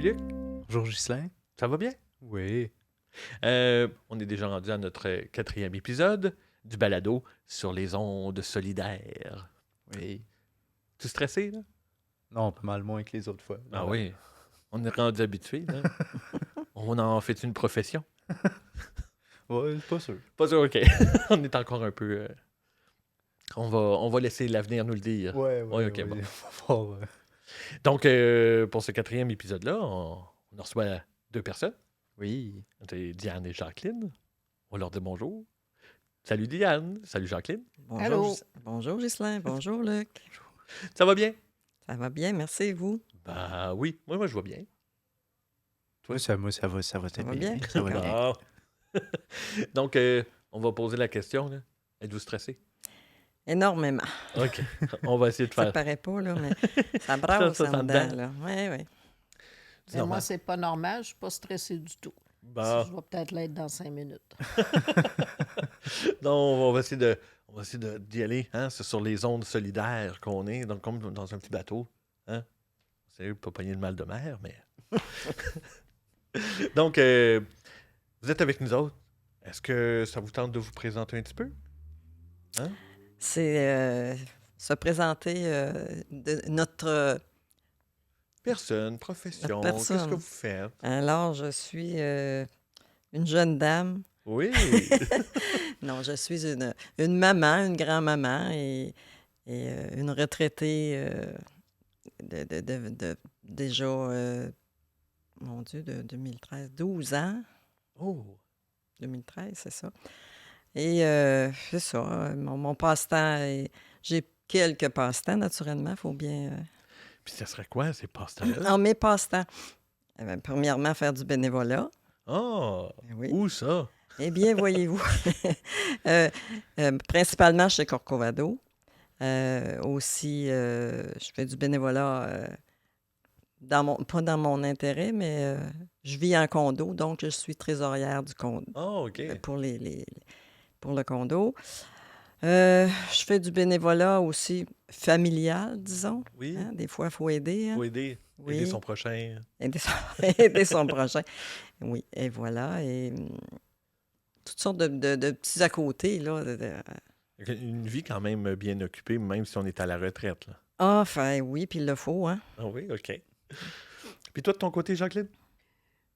Luc. Bonjour Ghislain. Ça va bien? Oui. On est déjà rendu à notre 4e épisode du balado sur les ondes solidaires. Oui. Tu stressé, là? Non, pas mal moins que les autres fois. Ah oui. On est rendu habitué, là. On en fait une profession. Ouais, pas sûr. Pas sûr, OK. On est encore un peu... On va laisser l'avenir nous le dire. Ouais, OK, bon. Bon. Donc, pour ce 4e épisode-là, on reçoit 2 personnes. Oui. C'est Diane et Jacqueline. On leur dit bonjour. Salut Diane. Salut Jacqueline. Bonjour, bonjour Ghislain, bonjour Luc. Ça va bien? Ça va bien, merci et vous? Ben oui. Moi, je vois bien. Toi, ça va très Ça va bien. bien? Ça va bien. Bon. Donc, on va poser la question. Là. Êtes-vous stressé? Énormément. OK. On va essayer de Ça faire. paraît pas, là, mais ça brasse Ça en dedans. dedans, là. Oui, oui. C'est Mais moi, normal. c'est pas normal. Je suis pas stressée du tout. Bon. Je vais peut-être l'être dans 5 minutes. Donc, on va essayer d'y aller. Hein? C'est sur les ondes solidaires qu'on est. Donc, comme dans un petit bateau. Hein? C'est pas pogner le mal de mer, mais... Donc, vous êtes avec nous autres. Est-ce que ça vous tente de vous présenter un petit peu? Hein? C'est se présenter de notre... Personne, profession, Notre qu'est-ce que personne. vous faites? Alors, je suis une jeune dame. Oui! Non, je suis une maman, une grand-maman et une retraitée déjà, mon Dieu, de 2013, 12 ans. Oh! 2013, c'est ça. Et c'est ça, mon passe-temps, j'ai quelques passe-temps, naturellement, il faut bien... Puis ça serait quoi, ces passe-temps-là? En mes passe-temps, premièrement, faire du bénévolat. Oh! Oui. Où ça? Eh bien, voyez-vous, principalement chez Corcovado. Aussi, je fais du bénévolat, pas dans mon intérêt, mais je vis en condo, donc je suis trésorière du condo. Oh, OK. Pour pour le condo. Je fais du bénévolat aussi familial, disons. Oui. Hein? Des fois, il faut aider. Hein? Faut aider. Oui. Aider son prochain. Aider son prochain. Oui, et voilà. Et toutes sortes de petits à côté, là. Une vie quand même bien occupée, même si on est à la retraite. Là. Ah, enfin, oui, puis il le faut, hein. Ah oui, OK. Puis toi, de ton côté, Jacqueline?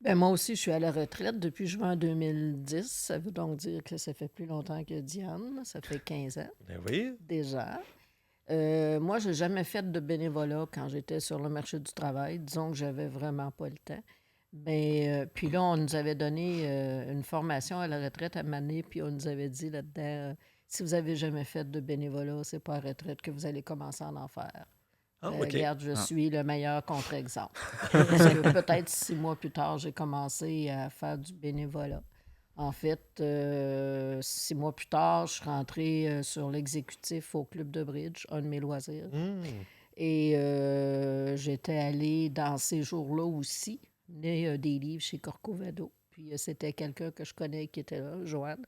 Ben, moi aussi, je suis à la retraite depuis juin 2010. Ça veut donc dire que ça fait plus longtemps que Diane. Ça fait 15 ans Ben oui. déjà. Moi, je n'ai jamais fait de bénévolat quand j'étais sur le marché du travail. Disons que j'avais vraiment pas le temps. Mais puis là, on nous avait donné une formation à la retraite à Mané, puis on nous avait dit là-dedans, si vous avez jamais fait de bénévolat, c'est pas à la retraite que vous allez commencer à en faire. Ah, OK. Regarde, je suis le meilleur contre-exemple. Parce que peut-être 6 mois plus tard, j'ai commencé à faire du bénévolat. En fait, 6 mois plus tard, je suis rentrée sur l'exécutif au club de bridge, un de mes loisirs. Hmm. Et j'étais allée dans ces jours-là aussi, mener des livres chez Corcovado. Puis c'était quelqu'un que je connais qui était là, Joanne.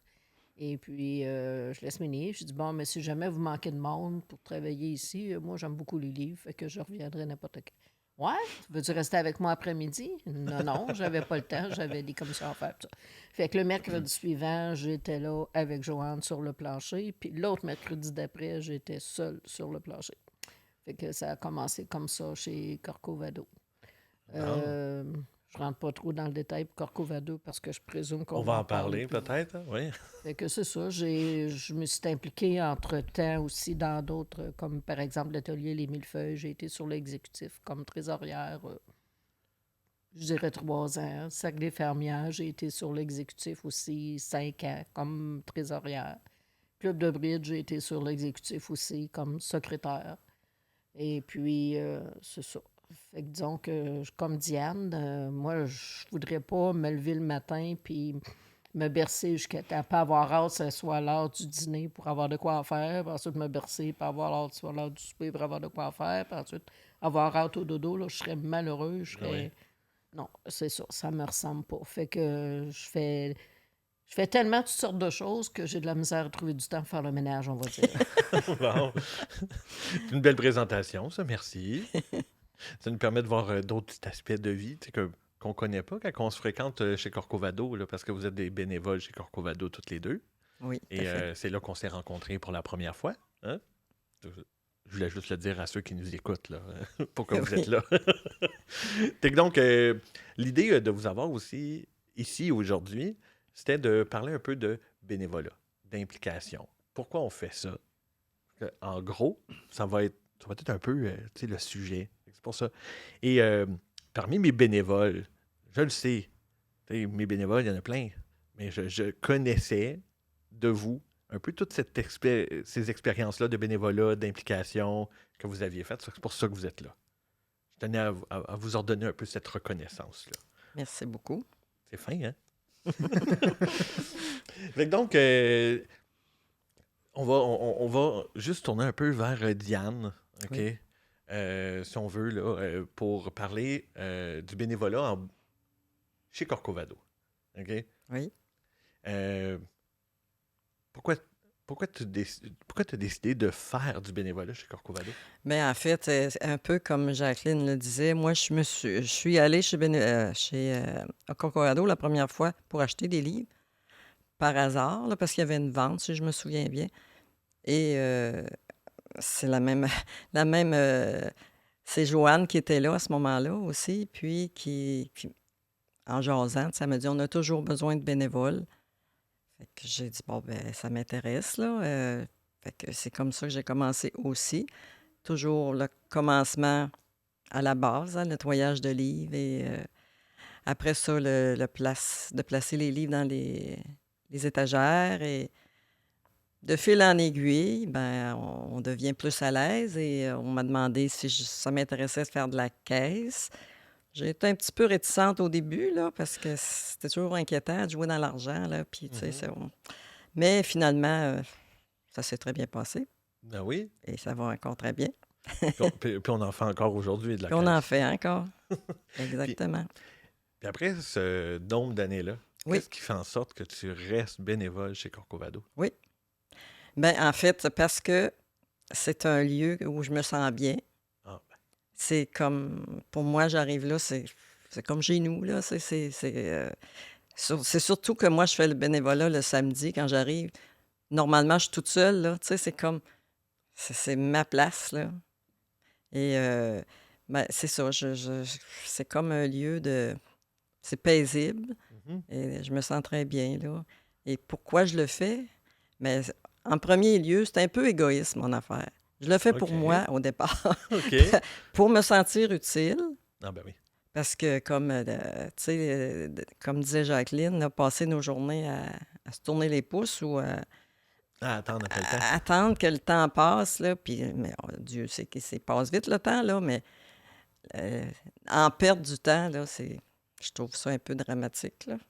Et puis, je laisse mes livres. Je dis, bon, mais si jamais vous manquez de monde pour travailler ici, moi, j'aime beaucoup les livres, fait que je reviendrai n'importe quand. Ouais, veux-tu rester avec moi après-midi? Non, j'avais pas le temps, j'avais des commissions à faire. Tout ça. Fait que le mercredi suivant, j'étais là avec Joanne sur le plancher, puis l'autre mercredi d'après, j'étais seule sur le plancher. Fait que ça a commencé comme ça chez Corcovado. Je rentre pas trop dans le détail pour Corcovado parce que je présume qu'on On va en parler parler plus. peut-être, hein? Oui. Fait que c'est ça. Je me suis impliquée entre-temps aussi dans d'autres, comme par exemple l'atelier Les Millefeuilles. J'ai été sur l'exécutif comme trésorière, je dirais 3 ans. Saguenay-Fermière, j'ai été sur l'exécutif aussi 5 ans comme trésorière. Club de bridge, j'ai été sur l'exécutif aussi comme secrétaire. Et puis, c'est ça. Fait que disons que, comme Diane, moi, je voudrais pas me lever le matin puis me bercer jusqu'à temps, pas avoir hâte que ce soit l'heure du dîner pour avoir de quoi faire, puis ensuite me bercer, puis avoir hâte que ce soit l'heure du souper pour avoir de quoi faire, puis ensuite avoir hâte au dodo, là, je serais malheureux, je serais... Oui. Non, c'est ça me ressemble pas. Fait que je fais tellement toutes sortes de choses que j'ai de la misère à trouver du temps pour faire le ménage, on va dire. Bon. C'est une belle présentation, ça, merci. Ça nous permet de voir d'autres aspects de vie qu'on ne connaît pas quand on se fréquente chez Corcovado, là, parce que vous êtes des bénévoles chez Corcovado toutes les deux. Oui, tout Et à fait. c'est là qu'on s'est rencontrés pour la première fois. Hein? Je voulais juste le dire à ceux qui nous écoutent, là, pourquoi vous êtes là. Donc, l'idée de vous avoir aussi ici aujourd'hui, c'était de parler un peu de bénévolat, d'implication. Pourquoi on fait ça? En gros, ça va être un peu le sujet. C'est pour ça. Et parmi mes bénévoles, je le sais, mes bénévoles, il y en a plein, mais je connaissais de vous un peu toutes ces expériences-là de bénévolat, d'implication que vous aviez faites. C'est pour ça que vous êtes là. Je tenais à vous ordonner un peu cette reconnaissance-là. Merci beaucoup. C'est fin, hein? Fait que donc, on va juste tourner un peu vers Diane, OK? Oui. Si on veut, là, pour parler du bénévolat chez Corcovado. OK? Oui. Pourquoi tu as décidé de faire du bénévolat chez Corcovado? Bien, en fait, un peu comme Jacqueline le disait, moi, je suis allée chez Corcovado la première fois pour acheter des livres, par hasard, là, parce qu'il y avait une vente, si je me souviens bien. Et c'est la même... c'est Joanne qui était là à ce moment-là aussi, puis en jasant, ça me dit, on a toujours besoin de bénévoles. Fait que j'ai dit, bon, ben ça m'intéresse, là. Fait que c'est comme ça que j'ai commencé aussi. Toujours le commencement à la base, hein, le nettoyage de livres et après ça, de placer les livres dans les étagères et de fil en aiguille, ben on devient plus à l'aise et on m'a demandé si ça m'intéressait de faire de la caisse. J'ai été un petit peu réticente au début, là, parce que c'était toujours inquiétant de jouer dans l'argent, là, puis tu sais, mais finalement, ça s'est très bien passé Ben oui. et ça va encore très bien. Puis on en fait encore aujourd'hui de la Puis on en caisse. fait encore. Exactement. Puis après ce nombre d'années-là, Oui. qu'est-ce qui fait en sorte que tu restes bénévole chez Corcovado? Oui. Bien, en fait, parce que c'est un lieu où je me sens bien. Ah, ben, C'est comme, pour moi, j'arrive là, c'est comme chez nous, là. C'est surtout que moi, je fais le bénévolat le samedi quand j'arrive. Normalement, je suis toute seule, là. Tu sais, c'est comme, c'est ma place, là. Et ben, c'est ça, c'est comme un lieu de... C'est paisible mhm. et je me sens très bien, là. Et pourquoi je le fais? Mais en premier lieu, c'est un peu égoïste, mon affaire. Je le fais pour OK. moi, au départ, OK. pour me sentir utile. Ah ben oui. Parce que, comme, tu sais, comme disait Jacqueline, là, passer nos journées à se tourner les pouces ou Ah, attends, après le temps. à attendre que le temps passe, là, puis, mais Dieu sait que ça passe vite le temps, là, mais en perdre du temps, là, je trouve ça un peu dramatique, là, tu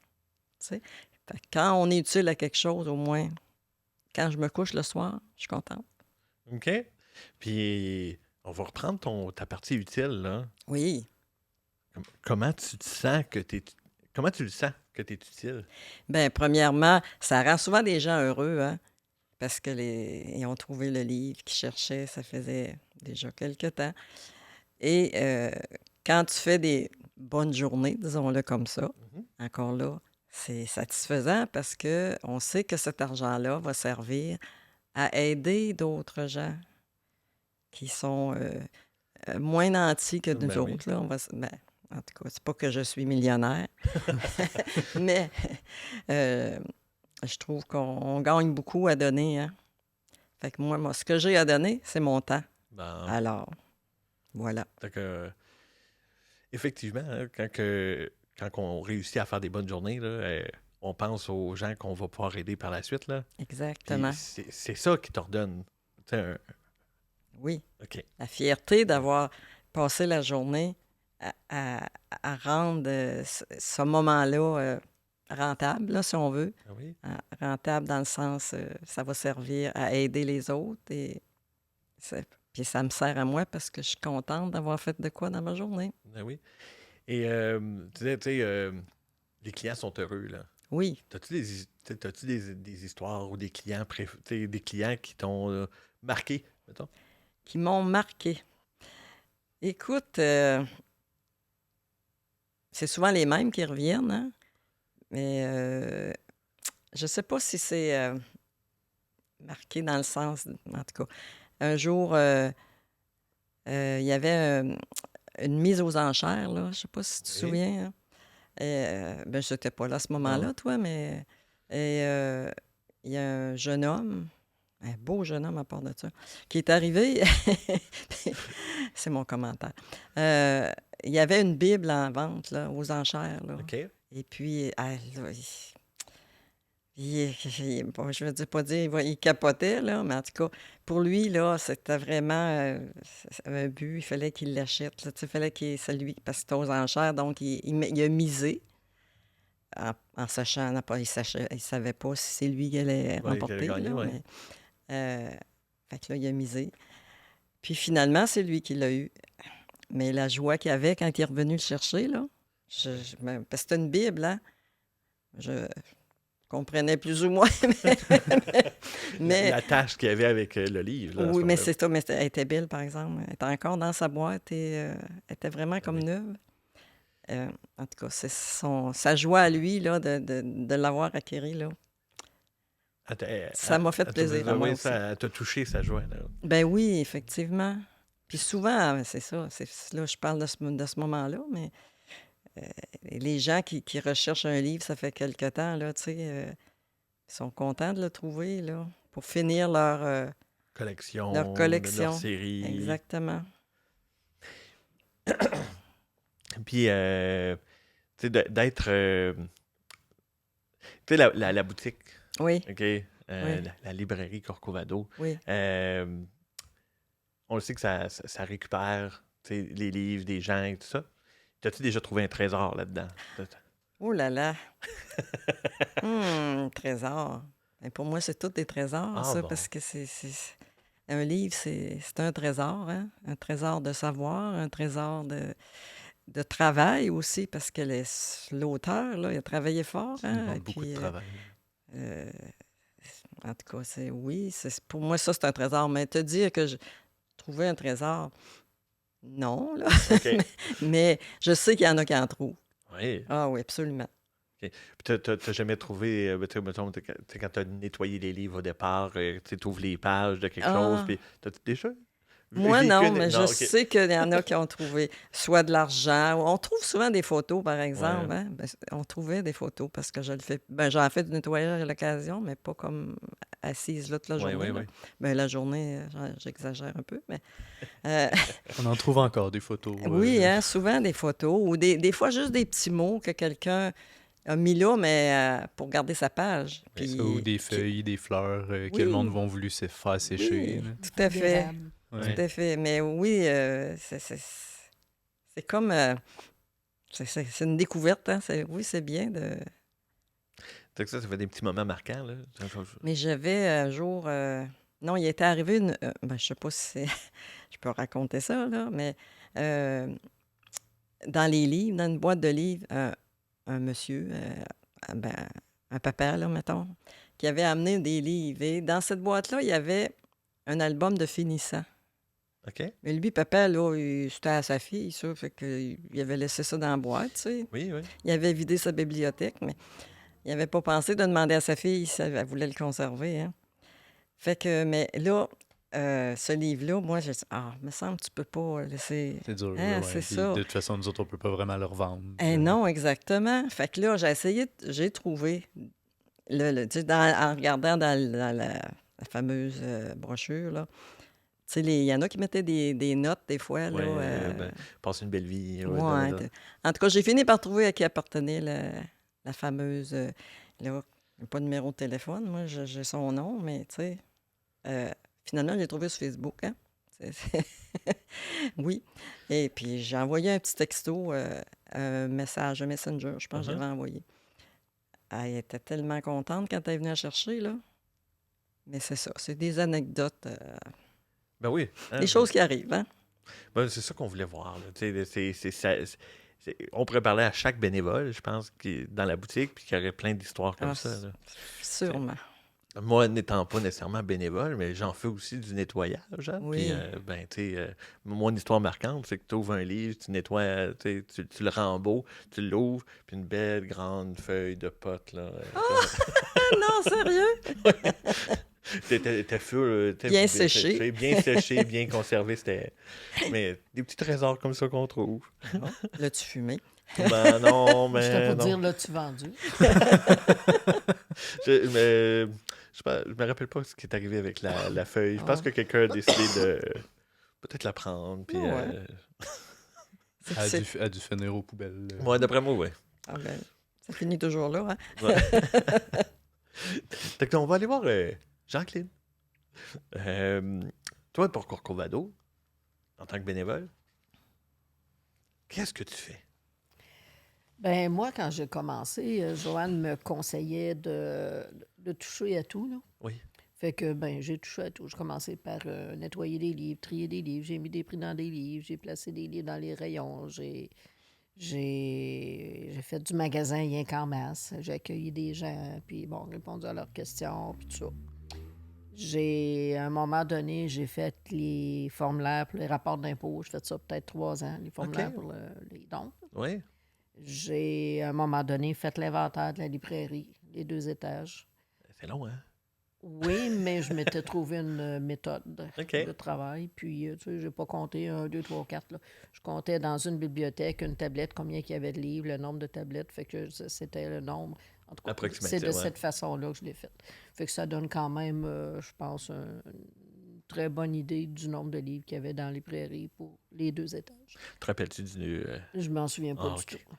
sais. Fait que quand on est utile à quelque chose, au moins, quand je me couche le soir, je suis contente. OK. Puis on va reprendre ta partie utile, là. Oui. Comment tu te sens que tu es... Comment tu le sens que tu es utile? Bien, premièrement, ça rend souvent des gens heureux, hein, parce que ils ont trouvé le livre qu'ils cherchaient, ça faisait déjà quelque temps. Et quand tu fais des bonnes journées, disons-le comme ça, Mhm. encore là, c'est satisfaisant parce que on sait que cet argent-là va servir à aider d'autres gens qui sont moins nantis que nous Ben oui. autres. Là. En tout cas, c'est pas que je suis millionnaire, mais je trouve qu'on gagne beaucoup à donner. Hein? Fait que moi, ce que j'ai à donner, c'est mon temps. Ben, Alors, voilà. donc, effectivement, hein, quand on réussit à faire des bonnes journées, là, on pense aux gens qu'on va pouvoir aider par la suite. Là. Puis Exactement. c'est ça qui t'ordonne. Tu sais, Oui. OK. La fierté d'avoir passé la journée à rendre ce moment-là rentable, là, si on veut. Ah oui? Rentable dans le sens, ça va servir à aider les autres. Puis ça me sert à moi parce que je suis contente d'avoir fait de quoi dans ma journée. Ah oui. Et tu sais, les clients sont heureux, là. Oui. T'as-tu des histoires ou des clients, des clients qui t'ont marqué, mettons? Qui m'ont marqué. Écoute, c'est souvent les mêmes qui reviennent, hein? Mais je sais pas si c'est marqué dans le sens, en tout cas. Un jour, il y avait une mise aux enchères, là. Je sais pas si tu te Oui. souviens, hein? Ben, je n'étais pas là à ce moment-là, Non. toi, mais il y a un jeune homme, un beau jeune homme à part de ça, qui est arrivé. C'est mon commentaire. Il y avait une Bible en vente, là, aux enchères, là. OK. Et puis, là, bon, je ne veux pas dire il capotait, là, mais en tout cas, pour lui, là, c'était vraiment un but. Il fallait qu'il l'achète. Là, tu sais, il fallait qu'il celui parce que c'était aux enchères, donc il a misé en sachant, il savait pas si c'est lui qui allait Ouais, qui allait remporter, gagner, là, ouais. mais fait que là, il a misé. Puis finalement, c'est lui qui l'a eu. Mais la joie qu'il avait quand il est revenu le chercher, là, parce que c'était une Bible, hein? Je comprenais plus ou moins, mais La tâche qu'il y avait avec le livre. Là, à ce oui, mais moment-là. c'est ça, mais elle était belle, par exemple. Elle était encore dans sa boîte et elle était vraiment comme oui. neuve. En tout cas, c'est sa joie à lui, là, de l'avoir acquérie, là. Ça m'a fait plaisir à moi Oui, aussi. ça t'a touché, sa joie. Là. Ben oui, effectivement. Puis souvent, c'est ça. Là, je parle de ce moment-là, mais les gens qui recherchent un livre, ça fait quelque temps, là, tu sais, ils sont contents de le trouver, là, pour finir leur Collection, leur collection. leur série. Exactement. Puis, tu sais, d'être. Tu sais, la boutique, Oui, OK? Oui. La librairie Corcovado. oui. On le sait que ça récupère tu sais, les livres des gens et tout ça. T'as-tu déjà trouvé un trésor là-dedans? Oh là là. Trésor. Ben, pour moi, c'est tous des trésors, Ah, ça, bon. parce que un livre, c'est un trésor, hein? Un trésor de savoir, un trésor de travail aussi, parce que l'auteur, là, il a travaillé fort, Ça hein? demande Et beaucoup de puis, travail. euh, en tout cas, pour moi, ça, c'est un trésor. Mais te dire que je trouvais un trésor, non, là. OK. Mais je sais qu'il y en a qui en trouvent. Oui. Ah oui, absolument. Puis t'as jamais trouvé, tu sais, mettons, quand t'as nettoyé les livres au départ, tu ouvres les pages de quelque chose, Ah, puis t'as déjà moi, vécu non, une... mais je Non, OK. sais qu'il y en a qui ont trouvé soit de l'argent. On trouve souvent des photos, par exemple. Ouais. Hein? Ben, on trouvait des photos parce que je le fais. Ben, j'en fais du nettoyage à l'occasion, mais pas comme assise là toute la Oui, journée. oui, Là. oui. Ben, la journée, j'exagère un peu, mais. euh, On en trouve encore des photos. oui, hein, souvent des photos ou des fois juste des petits mots que quelqu'un a mis là, mais pour garder sa page. Oui, Ça, ou Puis, des feuilles, des fleurs que le Oui. monde va voulu se faire sécher. oui, là. tout à fait. D'érable. Ouais. Tout à fait. Mais oui, c'est comme. C'est une découverte, hein? Oui, c'est bien de. Tu sais que ça fait des petits moments marquants, là. Mais j'avais un jour. Non, il était arrivé une. Ben, je sais pas si je peux raconter ça, là, mais dans les livres, dans une boîte de livres, un monsieur, ben, un papa, là, mettons, qui avait amené des livres. Et dans cette boîte-là, il y avait un album de finissant. OK? Mais lui, papa, là, c'était à sa fille, ça. Fait qu'il avait laissé ça dans la boîte, tu sais. Oui, oui. Il avait vidé sa bibliothèque, mais il n'avait pas pensé de demander à sa fille si elle voulait le conserver, hein. Fait que, mais là, ce livre-là, moi, j'ai dit, me semble que tu peux pas laisser. C'est dur. Hein, ouais. c'est Puis ça. de toute façon, nous autres, on peut pas vraiment le revendre. Non, exactement. Fait que là, j'ai trouvé, tu sais, en regardant dans la fameuse brochure, là, tu sais, il y en a qui mettaient des notes, des fois, là. Ben, passe une belle vie. Ouais, en tout cas, j'ai fini par trouver à qui appartenait la fameuse. Là, pas de numéro de téléphone, moi, j'ai son nom, mais tu sais. Finalement, je l'ai trouvé sur Facebook. Hein? Oui. Et puis, j'ai envoyé un petit texto, un message, un messenger, je pense que j'avais envoyé. Elle était tellement contente quand elle est venue la chercher, là. Mais c'est ça, c'est des anecdotes, Ben oui. Hein, des choses qui arrivent, hein? ben, c'est ça qu'on voulait voir. Là. Tu sais, on pourrait parler à chaque bénévole, je pense, dans la boutique, puis qu'il y aurait plein d'histoires comme Ah, ça. Là. Sûrement. Moi, n'étant pas nécessairement bénévole, mais j'en fais aussi du nettoyage. Hein? Oui. Puis, ben, tu sais, mon histoire marquante, c'est que tu ouvres un livre, tu nettoies, tu le rends beau, tu l'ouvres, puis une belle grande feuille de pote, là. Non, sérieux? T'étais full, Bien séché. Bien séché, bien conservé. C'était. Mais des petits trésors comme ça qu'on trouve. Bon, l'as-tu fumé? Ben non, J'étais mais pour non. dire, l'as-tu vendu? Je me rappelle pas ce qui est arrivé avec la feuille. Je pense Ah. que quelqu'un a décidé de peut-être la prendre. Puis, Ouais. C'est- Elle a c'est- dû finir aux poubelles. ouais, d'après moi, ouais. Ah ben, ça finit toujours là, hein? Ouais. Fait que on va aller voir Jacqueline. Toi, pour Corcovado, en tant que bénévole, qu'est-ce que tu fais? Ben moi, quand j'ai commencé, Joanne me conseillait de toucher à tout, là. Oui. Fait que, ben, j'ai touché à tout. J'ai commencé par nettoyer des livres, trier des livres, j'ai mis des prix dans des livres, j'ai placé des livres dans les rayons, j'ai fait du magasin rien qu'en masse. J'ai accueilli des gens, puis bon, répondu à leurs questions, puis tout ça. À un moment donné, j'ai fait les formulaires pour les rapports d'impôts. J'ai fait ça peut-être 3 ans, les formulaires OK. pour les dons. Oui. J'ai, à un moment donné, fait l'inventaire de la librairie, les 2 étages. C'est long, hein? Oui, mais je m'étais trouvé une méthode OK. de travail. Puis, tu sais, j'ai pas compté 1, 2, 3, 4. Là. Je comptais dans une bibliothèque, une tablette, combien il y avait de livres, le nombre de tablettes. Fait que c'était le nombre. En tout cas, Approximatif, c'est de ouais. cette façon-là que je l'ai fait. Fait que ça donne quand même, je pense, une très bonne idée du nombre de livres qu'il y avait dans les prairies pour les 2 étages. Te rappelles-tu du. Je m'en souviens pas Ah, du OK. tout.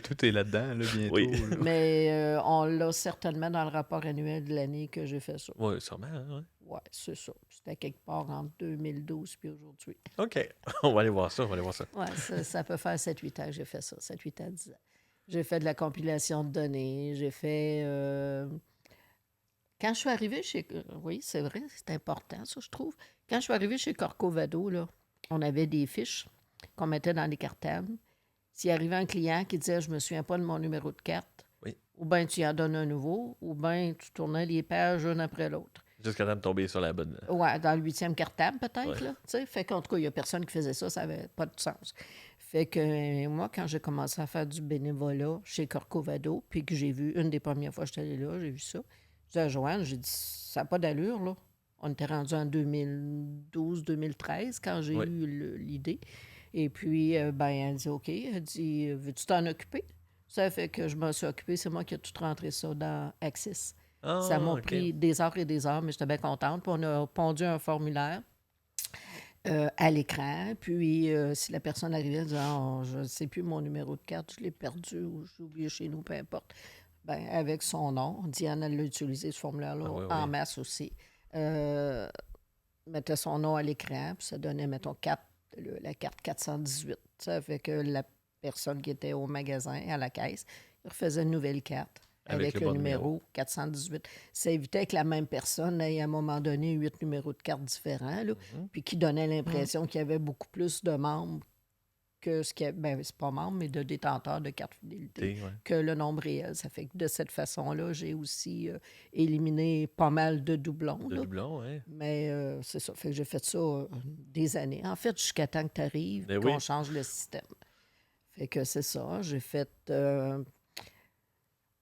Tout est là-dedans, là, bientôt. Oui. là. Mais on l'a certainement dans le rapport annuel de l'année que j'ai fait ça. Oui, sûrement. Hein, ouais. Oui, c'est ça. C'était quelque part entre 2012 puis aujourd'hui. OK. On va aller voir ça. On va aller voir ça. Oui, ça peut faire 7-8 ans que j'ai fait ça. 7-8 ans, 10 ans. J'ai fait de la compilation de données. J'ai fait... Quand je suis arrivée chez... Oui, c'est vrai, c'est important, ça, je trouve. Quand je suis arrivée chez Corcovado, là, on avait des fiches qu'on mettait dans les cartables. S'il arrivait un client qui disait « Je me souviens pas de mon numéro de carte Oui. », ou bien tu y en donnes un nouveau, ou bien tu tournais les pages une après l'autre. Jusqu'à temps de tomber sur la bonne. Ouais, dans le 8e cartable, peut-être, Ouais. là. Tu sais, fait qu'en tout cas, il n'y a personne qui faisait ça, ça n'avait pas de sens. Fait que moi, quand j'ai commencé à faire du bénévolat chez Corcovado, puis que j'ai vu, une des premières fois que j'étais allée là, j'ai vu ça, j'ai dit à Joanne, j'ai dit, ça n'a pas d'allure, là. On était rendu en 2012-2013 quand j'ai Oui. eu l'idée. Et puis, ben, elle dit, OK. Elle dit, veux-tu t'en occuper? Ça fait que je m'en suis occupée. C'est moi qui ai tout rentré ça dans Axis. Ah, Ça m'a OK. pris des heures et des heures, mais j'étais bien contente. Puis on a pondu un formulaire à l'écran. Puis si la personne arrivait en disant je ne sais plus mon numéro de carte, je l'ai perdu ou j'ai oublié chez nous, peu importe. Ben, avec son nom, Diane, elle l'a utilisé ce formulaire-là Ah oui, en oui. masse aussi. Mettait son nom à l'écran, puis ça donnait, mettons, la carte 418. Ça fait que la personne qui était au magasin, à la caisse, il refaisait une nouvelle carte Avec avec le le bon numéro 418. Ça évitait que la même personne ait à un moment donné 8 numéros de carte différents, là, puis qui donnait l'impression qu'il y avait beaucoup plus de membres que ce qu'il y a, ben, c'est pas membres, mais de détenteurs de carte fidélité Ouais. que le nombre réel. Ça fait que de cette façon-là, j'ai aussi éliminé pas mal de doublons. De là. doublon, oui. Mais c'est ça. Fait que j'ai fait ça des années. En fait, jusqu'à temps que tu arrives, Ben qu'on oui. change le système. Fait que c'est ça. J'ai fait... à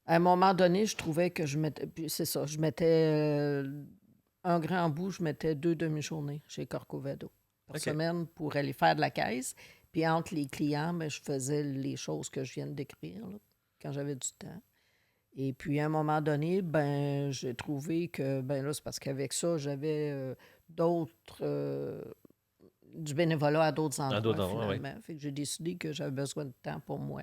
un moment donné, je trouvais que je mettais... Puis c'est ça. Je mettais un grand bout, je mettais 2 demi-journées chez Corcovado par OK. semaine pour aller faire de la caisse. Puis entre les clients, ben, je faisais les choses que je viens de décrire là, quand j'avais du temps. Et puis, à un moment donné, ben, j'ai trouvé que, ben là, c'est parce qu'avec ça, j'avais du bénévolat à d'autres endroits, d'autres endroits, oui. finalement. Fait que j'ai décidé que j'avais besoin de temps pour moi.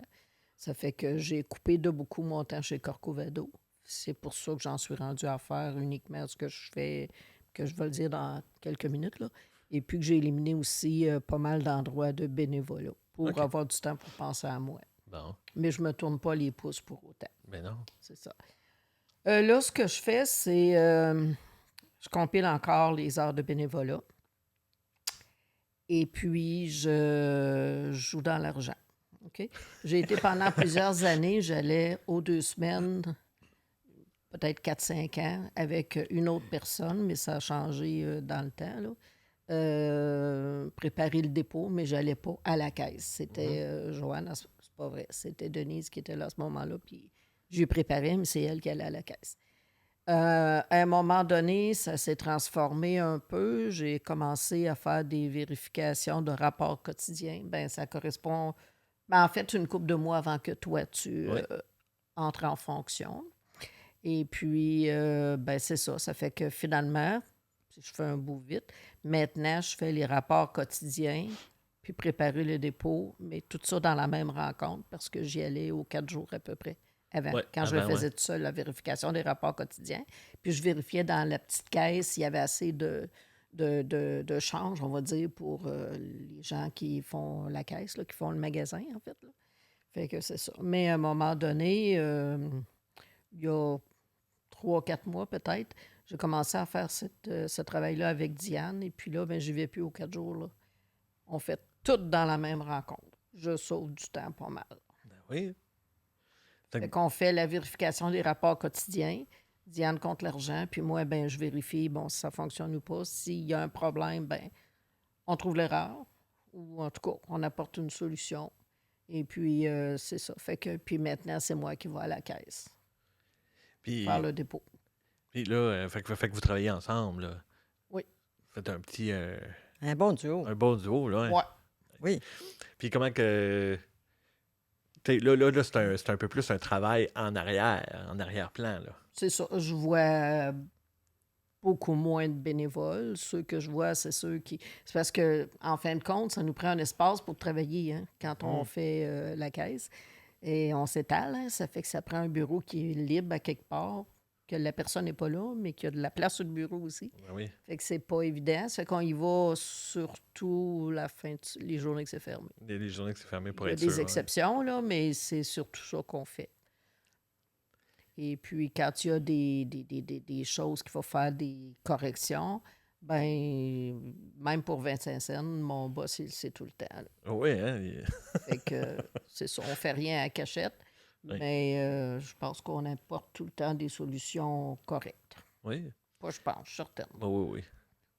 Ça fait que j'ai coupé de beaucoup mon temps chez Corcovado. C'est pour ça que j'en suis rendu à faire uniquement ce que je fais, que je vais le dire dans quelques minutes, là. Et puis que j'ai éliminé aussi pas mal d'endroits de bénévolat pour OK. avoir du temps pour penser à moi. Bon. Mais je me tourne pas les pouces pour autant. Ben non. C'est ça. Là, ce que je fais, c'est... je compile encore les heures de bénévolat. Et puis, je joue dans l'argent. OK? J'ai été pendant plusieurs années, j'allais aux 2 semaines, peut-être 4-5 ans avec une autre personne, mais ça a changé dans le temps, là. Préparer le dépôt, mais je n'allais pas à la caisse. C'était Joanne, c'est pas vrai. C'était Denise qui était là à ce moment-là, puis je lui préparais, mais c'est elle qui allait à la caisse. À un moment donné, ça s'est transformé un peu. J'ai commencé à faire des vérifications de rapports quotidiens. Ben, ça correspond, en fait, une couple de mois avant que toi, tu Oui. entres en fonction. Et puis, ben, c'est ça. Ça fait que finalement, si je fais un bout vite, maintenant, je fais les rapports quotidiens, puis préparer le dépôt, mais tout ça dans la même rencontre parce que j'y allais aux 4 jours à peu près avant. Ouais, Quand je le avant, faisais ouais. tout seul, la vérification des rapports quotidiens. Puis je vérifiais dans la petite caisse s'il y avait assez de change, on va dire, pour les gens qui font la caisse, là, qui font le magasin, en fait, là. Fait que c'est ça. Mais à un moment donné, il y a 3-4 mois peut-être, j'ai commencé à faire ce travail-là avec Diane. Et puis là, ben, je n'y vais plus aux 4 jours, là. On fait tout dans la même rencontre. Je sauve du temps pas mal. Ben oui. Fait Fait que- qu'on fait la vérification des rapports quotidiens. Diane compte l'argent, puis moi, ben, je vérifie, bon, si ça fonctionne ou pas. S'il y a un problème, ben, on trouve l'erreur. Ou en tout cas, on apporte une solution. Et puis, c'est ça. Fait que, puis maintenant, c'est moi qui vais à la caisse Puis, faire le dépôt. puis là, fait que vous travaillez ensemble, là. Oui. Faites un petit... Un bon duo. un bon duo, là. Hein. Ouais. Oui. Puis comment que... Là, c'est un peu plus un travail en arrière-plan, là. C'est ça. Je vois beaucoup moins de bénévoles. Ceux que je vois, c'est ceux qui... C'est parce que, en fin de compte, ça nous prend un espace pour travailler, hein, quand on fait la caisse. Et on s'étale, hein. Ça fait que ça prend un bureau qui est libre à quelque part, que la personne n'est pas là, mais qu'il y a de la place sur le bureau aussi. Ben oui. Fait que c'est pas évident. Ça fait qu'on y va surtout les journées que c'est fermé. Les journées que c'est fermé pour Il y a être des sûr. Ouais. exceptions, là, mais c'est surtout ça qu'on fait. Et puis, quand il y a des choses qu'il faut faire, des corrections, ben même pour 25 cents, mon boss, il le sait tout le temps, là. Oui, hein? Fait que c'est ça, on fait rien à cachette, Oui. mais je pense qu'on apporte tout le temps des solutions correctes. Oui. Pas, je pense, certaine. Oui, oui, oui.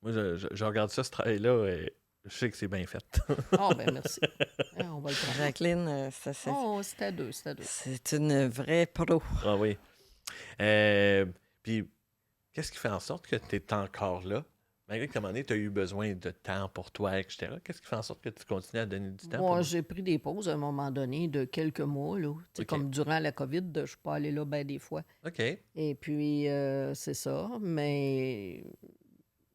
Moi, je regarde ça, ce travail-là, et je sais que c'est bien fait. Ah, ben merci. Hein, on va le prendre. Jacqueline, Oh, c'était deux, c'était deux. c'est une vraie pro. Ah oui. Puis, qu'est-ce qui fait en sorte que tu es encore là? Malgré qu'à un moment donné, tu as eu besoin de temps pour toi, etc. Qu'est-ce qui fait en sorte que tu continues à donner du temps? Moi, j'ai pris des pauses à un moment donné de quelques mois, là. Tu sais, OK. comme durant la COVID, je suis pas allée là bien des fois. OK. Et puis, c'est ça. Mais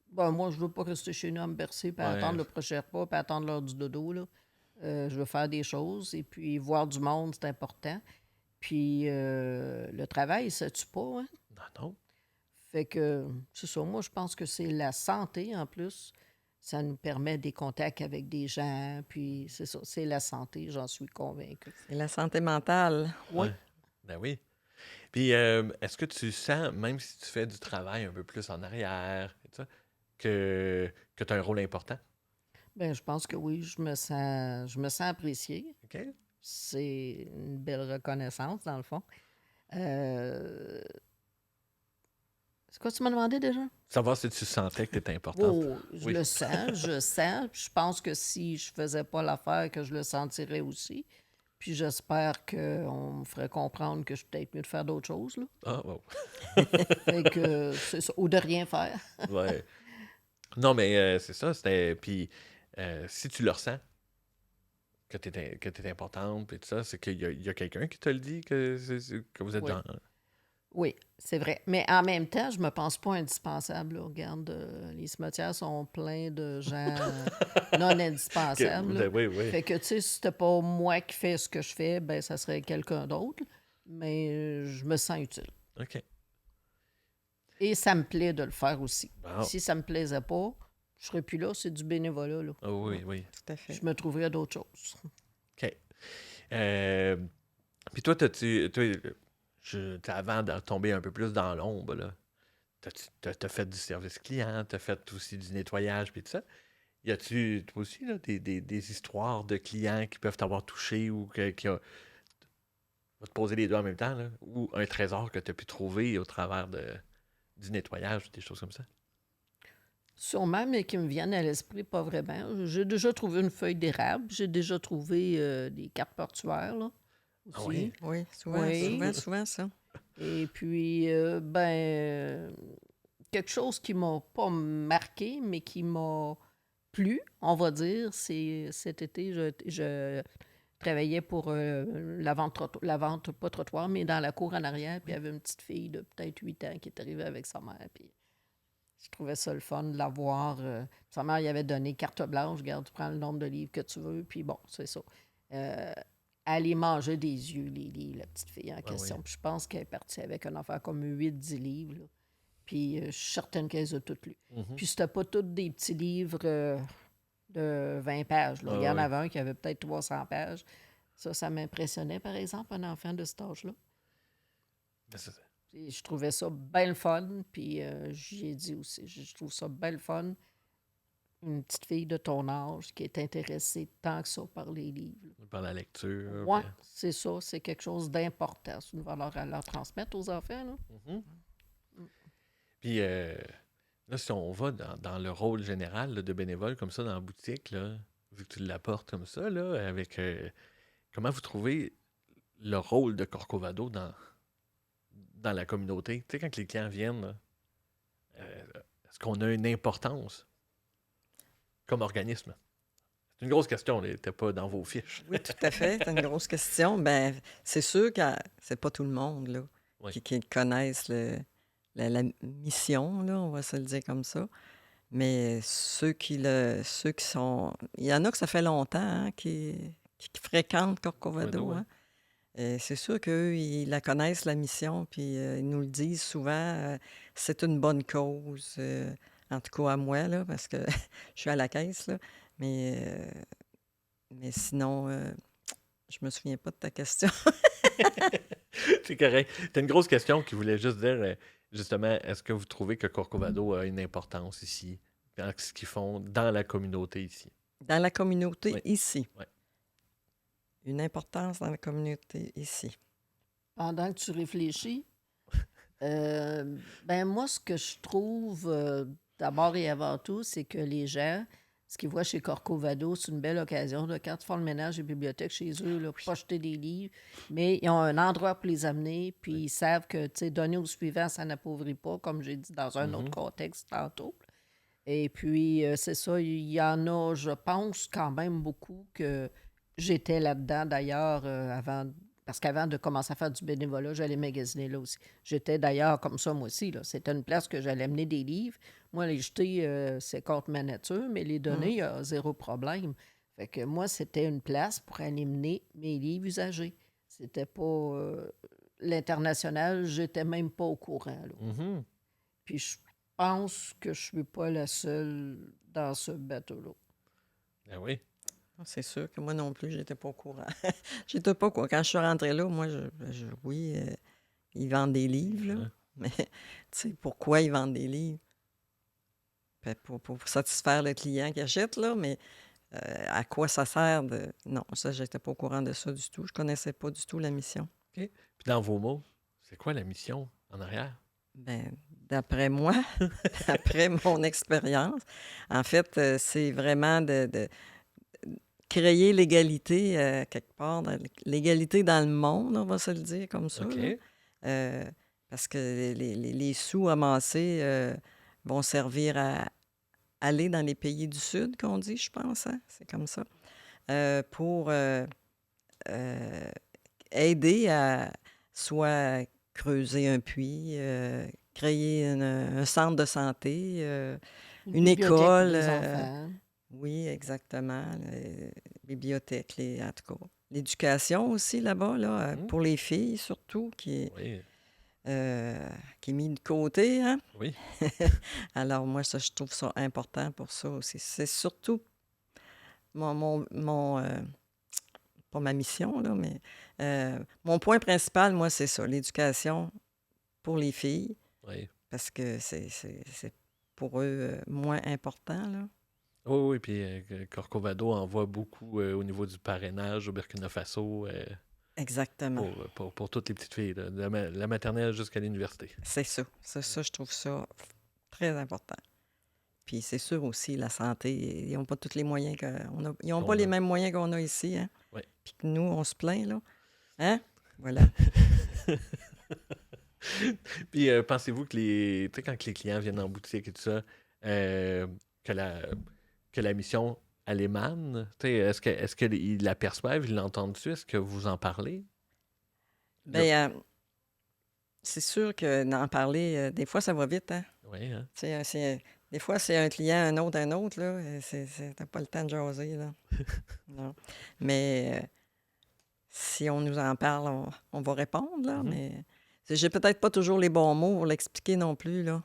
bon, moi, je veux pas rester chez nous à me bercer, puis Ouais. attendre le prochain repas, puis attendre l'heure du dodo, là. Je veux faire des choses, et puis voir du monde, c'est important. Puis, le travail, ça tue pas, hein? Non, non. Fait que, c'est ça. Moi, je pense que c'est la santé, en plus. Ça nous permet des contacts avec des gens, puis c'est ça. C'est la santé, j'en suis convaincue. C'est la santé mentale. Oui. Ouais. Ben oui. Puis, est-ce que tu sens, même si tu fais du travail un peu plus en arrière, et tout ça, que tu as un rôle important? Ben, je pense que oui, je me sens appréciée. OK? C'est une belle reconnaissance, dans le fond. C'est quoi tu m'as demandé déjà? Savoir si tu sentais que tu étais importante. Oh, je Oui. le sens, je sens. Puis je pense que si je faisais pas l'affaire, que je le sentirais aussi. Puis j'espère qu'on me ferait comprendre que je suis peut-être mieux de faire d'autres choses, là. Ah, wow. Fait que c'est ça. Ou de rien faire. Ouais. Non, mais c'est ça. C'était. Puis, si tu le ressens, que tu es importante, puis tout ça, c'est qu'il y a quelqu'un qui te le dit que vous êtes Oui. dans. Oui, c'est vrai. Mais en même temps, je me pense pas indispensable, là. Regarde, les cimetières sont pleins de gens non indispensables, là. Oui, oui. Fait que, tu sais, si c'était pas moi qui fais ce que je fais, ben ça serait quelqu'un d'autre. Mais je me sens utile. OK. Et ça me plaît de le faire aussi. Bon. Si ça me plaisait pas, je serais plus là. C'est du bénévolat, là. Ah oui, oui. Tout à fait. Je me trouverais d'autres choses. OK. Puis toi, avant de tomber un peu plus dans l'ombre, là, t'as fait du service client, t'as fait aussi du nettoyage, puis tout ça. Y a-tu, toi aussi, là, des histoires de clients qui peuvent t'avoir touché ou qui a... va te poser les deux en même temps, là, ou un trésor que tu as pu trouver au travers du nettoyage, des choses comme ça? Sûrement, mais qui me viennent à l'esprit, pas vraiment. J'ai déjà trouvé une feuille d'érable. J'ai déjà trouvé des cartes portuaires, là, Ah aussi. oui? Oui, souvent, Oui. souvent ça. Et puis, quelque chose qui m'a pas marqué, mais qui m'a plu, on va dire, c'est cet été, je travaillais pour la vente, pas trottoir, mais dans la cour en arrière, puis il y avait une petite fille de peut-être 8 ans qui est arrivée avec sa mère, puis je trouvais ça le fun de la voir. Sa mère y avait donné carte blanche, regarde, tu prends le nombre de livres que tu veux, puis bon, c'est ça. Elle les mangeait des yeux, les livres, la petite fille en Ah question. oui. Puis je pense qu'elle est partie avec un affaire comme 8-10 livres, là. Puis je suis certaine qu'elle les a toutes lus. Mhm. Puis c'était pas tous des petits livres de 20 pages, là. Ah Il y en oui. avait un qui avait peut-être 300 pages. Ça m'impressionnait, par exemple, un enfant de cet âge-là. Ben, c'est ça. Puis je trouvais ça bien le fun. Puis j'ai dit aussi, je trouve ça bien le fun. Une petite fille de ton âge qui est intéressée tant que ça par les livres. Par la lecture. Oui, puis- c'est ça. C'est quelque chose d'important. C'est une valeur à leur transmettre aux enfants, là. Mhm. Puis là, si on va dans le rôle général là, de bénévole comme ça dans la boutique, là, vu que tu l'apportes comme ça, là, avec comment vous trouvez le rôle de Corcovado dans la communauté? Tu sais, quand les clients viennent, là, est-ce qu'on a une importance comme organisme? C'est une grosse question, elle n'était pas dans vos fiches. Oui, tout à fait. C'est une grosse question. Ben, c'est sûr que c'est pas tout le monde là, Oui. qui connaissent la mission, là, on va se le dire comme ça. Mais ceux qui sont. Il y en a que ça fait longtemps hein, qui fréquentent Corcovado. Corcovado, ouais. Hein. Et c'est sûr qu'eux, ils la connaissent, la mission, puis ils nous le disent souvent. C'est une bonne cause, en tout cas à moi, là, parce que je suis à la caisse, là. Mais sinon, je me souviens pas de ta question. C'est correct. C'était une grosse question qui voulait juste dire, justement, est-ce que vous trouvez que Corcovado a une importance ici, dans ce qu'ils font dans la communauté ici? Dans la communauté Oui. ici. Oui. Une importance dans la communauté ici. Pendant que tu réfléchis, moi, ce que je trouve, d'abord et avant tout, c'est que les gens, ce qu'ils voient chez Corcovado, c'est une belle occasion. Là, quand ils font le ménage des bibliothèques chez eux, là, pas jeter des livres, mais ils ont un endroit pour les amener, puis ils savent que, tu sais, donner au suivant, ça n'appauvrit pas, comme j'ai dit dans un autre contexte tantôt. Et puis, c'est ça, il y en a, je pense, quand même beaucoup que j'étais là-dedans, d'ailleurs, avant, parce qu'avant de commencer à faire du bénévolat, j'allais magasiner là aussi. J'étais d'ailleurs comme ça, moi aussi, là. C'était une place que j'allais amener des livres. Moi, les jeter, c'est contre ma nature, mais les donner, il y a zéro problème. Fait que moi, c'était une place pour aller mener mes livres usagés. C'était pas... l'international, j'étais même pas au courant, là. Mhm. Puis je pense que je suis pas la seule dans ce bateau-là. Ben oui. C'est sûr que moi non plus, j'étais pas au courant. J'étais pas au courant. Quand je suis rentrée là, moi, oui, ils vendent des livres, là. Ouais. Mais, tu sais, pourquoi ils vendent des livres? Ben, pour satisfaire le client qui achète, là, mais à quoi ça sert de... Non, ça, j'étais pas au courant de ça du tout. Je connaissais pas du tout la mission. Puis dans vos mots, c'est quoi la mission en arrière? Ben, d'après moi, d'après mon expérience, en fait, c'est vraiment de créer l'égalité quelque part, l'égalité dans le monde, on va se le dire comme ça. OK. Là. Parce que les sous amassés vont servir à aller dans les pays du Sud, qu'on dit, je pense. Hein? C'est comme ça. Pour aider à soit creuser un puits, créer un centre de santé, une bibliothèque pour école. les enfants. Oui, exactement. Bibliothèque, en tout cas. L'éducation aussi là-bas, là, pour les filles surtout, qui Oui. est mis de côté. Hein? Oui. Alors moi, ça, je trouve ça important pour ça aussi. C'est surtout pas ma mission, là, mais mon point principal, moi, c'est ça, l'éducation pour les filles, Oui. parce que c'est pour eux moins important, là. Oui, oui, puis Corcovado envoie beaucoup au niveau du parrainage au Burkina Faso. Exactement. pour toutes les petites filles, là, de la maternelle jusqu'à l'université. C'est ça. Ça, je trouve ça très important. Puis c'est sûr aussi, la santé, ils n'ont pas tous les moyens qu'on a. Ils n'ont On pas les a. mêmes moyens qu'on a ici, hein? Ouais. Puis que nous, on se plaint, là. Hein? Voilà. Puis pensez-vous que tu sais, quand les clients viennent en boutique et tout ça, que la mission, elle émane? Tu sais, est-ce qu'ils l'aperçoivent, ils l'entendent dessus? Est-ce que vous en parlez? Bien, c'est sûr que d'en parler, des fois, ça va vite, hein? Oui, hein? Des fois, c'est un client, un autre, là. T'as pas le temps de jaser, là. Non. Mais si on nous en parle, on va répondre, là. Mhm. Mais j'ai peut-être pas toujours les bons mots pour l'expliquer non plus, là.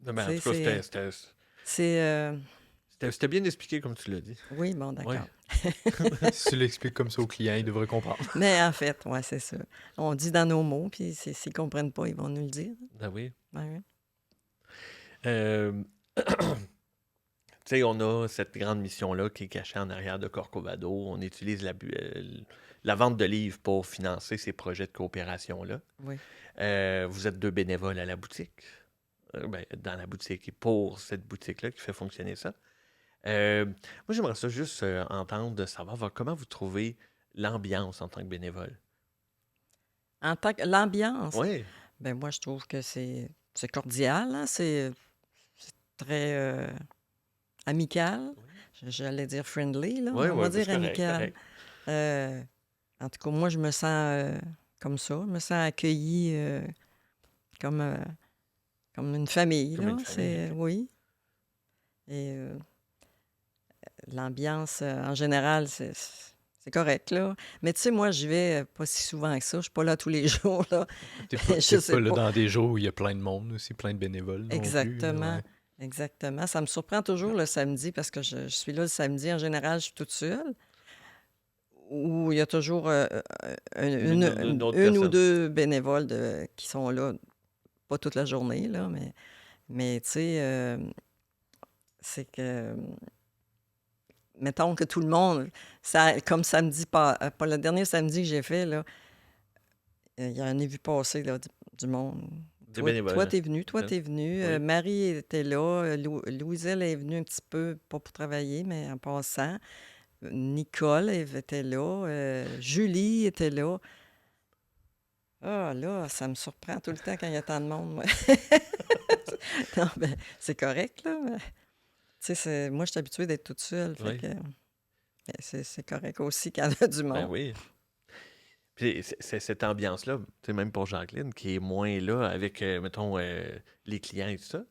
Non, mais en Tu tout sais, cas, c'est... c'était bien expliqué comme tu l'as dit. Oui, bon, d'accord. Ouais. Si tu l'expliques comme ça aux clients, ils devraient comprendre. Mais en fait, ouais, c'est ça. On dit dans nos mots, puis s'ils comprennent pas, ils vont nous le dire. Ah oui. Ouais. Euh, tu sais, on a cette grande mission-là qui est cachée en arrière de Corcovado. On utilise la vente de livres pour financer ces projets de coopération-là. Oui. Vous êtes 2 bénévoles à la boutique, dans la boutique et pour cette boutique-là qui fait fonctionner ça. Moi, j'aimerais ça juste entendre, de savoir comment vous trouvez l'ambiance en tant que bénévole. En tant que l'ambiance, Oui, ben moi, je trouve que c'est cordial, hein, c'est très amical. J'allais dire friendly, là, oui, mais on va oui, dire c'est correct, amical. correct. En tout cas, moi, je me sens comme ça. Je me sens accueillie comme une famille, Comme là. une famille, ok. Oui. Et l'ambiance, en général, c'est correct, là. Mais tu sais, moi, j'y vais pas si souvent que ça. Je suis pas là tous les jours, là. T'es Je pas sais là pas. dans des jours où il y a plein de monde aussi, plein de bénévoles non plus. Là, Exactement. ouais. Exactement. Ça me surprend toujours le samedi parce que je suis là le samedi. En général, je suis toute seule. Où il y a toujours Une autre une ou personne. deux bénévoles qui sont là, pas toute la journée, là, mais tu sais, c'est que, mettons que tout le monde, comme samedi, pas le dernier samedi que j'ai fait, là, il y en a vu passer là, du monde. Des bénévoles. Toi, t'es venu, Hein? Oui. Marie était là, Louiselle est venue un petit peu, pas pour travailler, mais en passant. Nicole était là, Julie était là. Ah là, ça me surprend tout le temps quand il y a tant de monde, moi. Non, ben, c'est correct, là. Mais, tu sais, moi, je suis habituée d'être toute seule. Fait Oui. que c'est correct aussi quand il y a du Ben monde. oui. Puis c'est cette ambiance-là, tu sais, même pour Jacqueline, qui est moins là avec, mettons, les clients et tout ça.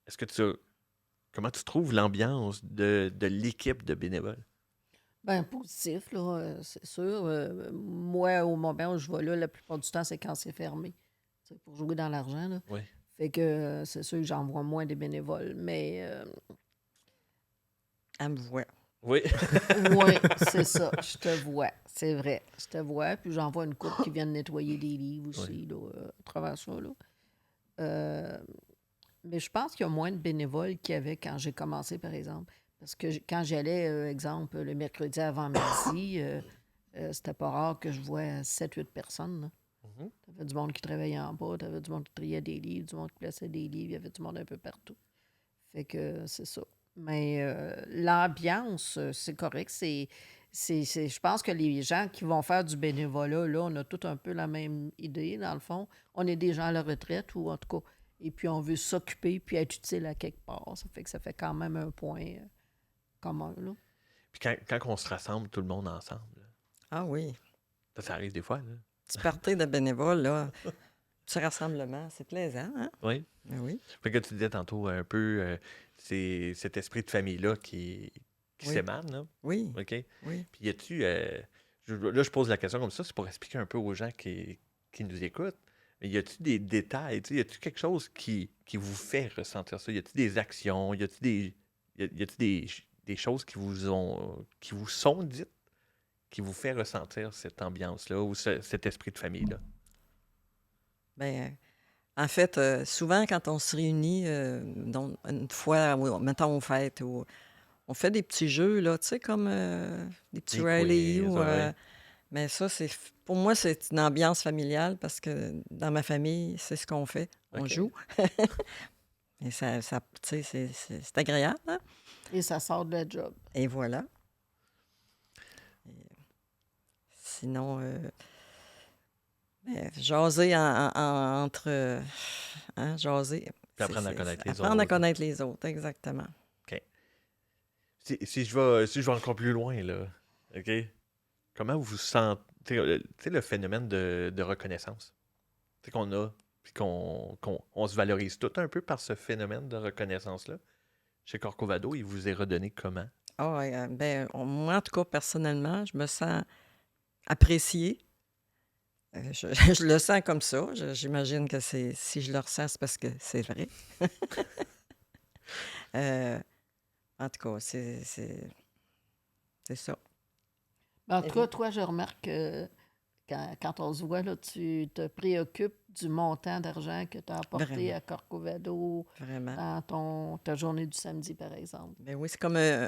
Est-ce que comment tu trouves l'ambiance de l'équipe de bénévoles? Ben positif, là, c'est sûr. Moi, au moment où je vais là, la plupart du temps, c'est quand c'est fermé. Tu sais, pour jouer dans l'argent, là. Oui. Fait que c'est sûr que j'envoie moins des bénévoles. Mais Elle me voit. Oui. oui, c'est ça. Je te vois. C'est vrai. Je te vois. Puis j'envoie une couple qui vient de nettoyer des livres aussi, là, à travers ça, là. Mais je pense qu'il y a moins de bénévoles qu'il y avait quand j'ai commencé, par exemple. Parce que quand j'allais, exemple, le mercredi avant midi, c'était pas rare que je vois 7-8 personnes, là. Mhm. T'avais du monde qui travaillait en bas, t'avais du monde qui triait des livres, du monde qui plaçait des livres, il y avait du monde un peu partout. Fait que c'est ça. Mais l'ambiance, c'est correct. Je pense que les gens qui vont faire du bénévolat, là, on a tous un peu la même idée, dans le fond. On est des gens à la retraite, ou en tout cas, et puis on veut s'occuper puis être utile à quelque part. Ça fait que ça fait quand même un point commun, là. Puis quand on se rassemble, tout le monde ensemble, là, Ah oui. ça arrive des fois, là. Petit party de bénévoles, là. Petit rassemblement, c'est plaisant, hein? Oui. Ben oui. Fait que tu disais tantôt un peu, c'est cet esprit de famille-là qui Oui. s'émane, là. Oui. OK? Oui. Puis y a-tu. Là, je pose la question comme ça, c'est pour expliquer un peu aux gens qui nous écoutent. Mais y a-tu des détails? Y a-tu quelque chose qui vous fait ressentir ça? Y a-tu des actions? Y a-tu des choses qui vous sont dites, qui vous fait ressentir cette ambiance-là ou cet esprit de famille-là? Ben, en fait, souvent, quand on se réunit, donc, une fois, mettons, aux fêtes, on fait des petits jeux, là, tu sais, comme des petits Des rallyes. quiz, Ou, ouais. Mais ça, pour moi, c'est une ambiance familiale parce que dans ma famille, c'est ce qu'on fait. On OK. joue. Et tu sais, c'est agréable, hein? Et ça sort de la job. Et voilà. Sinon, jaser entre... hein, jaser. Puis apprendre à connaître les apprendre à autres. connaître les autres, exactement. Si je vais encore plus loin, là, OK? Comment vous vous sentez? Tu sais, le phénomène de reconnaissance qu'on a, puis qu'on se valorise tout un peu par ce phénomène de reconnaissance-là. Chez Corcovado, il vous est redonné comment? Ah, moi, en tout cas, personnellement, je me sens appréciée. Je le sens comme ça. J'imagine que si je le ressens, c'est parce que c'est vrai. En tout cas, c'est ça. En tout cas, toi, je remarque que quand on se voit, là, tu te préoccupes du montant d'argent que tu as apporté Vraiment. à Corcovado Vraiment. dans ta journée du samedi, par exemple. Ben oui, c'est comme je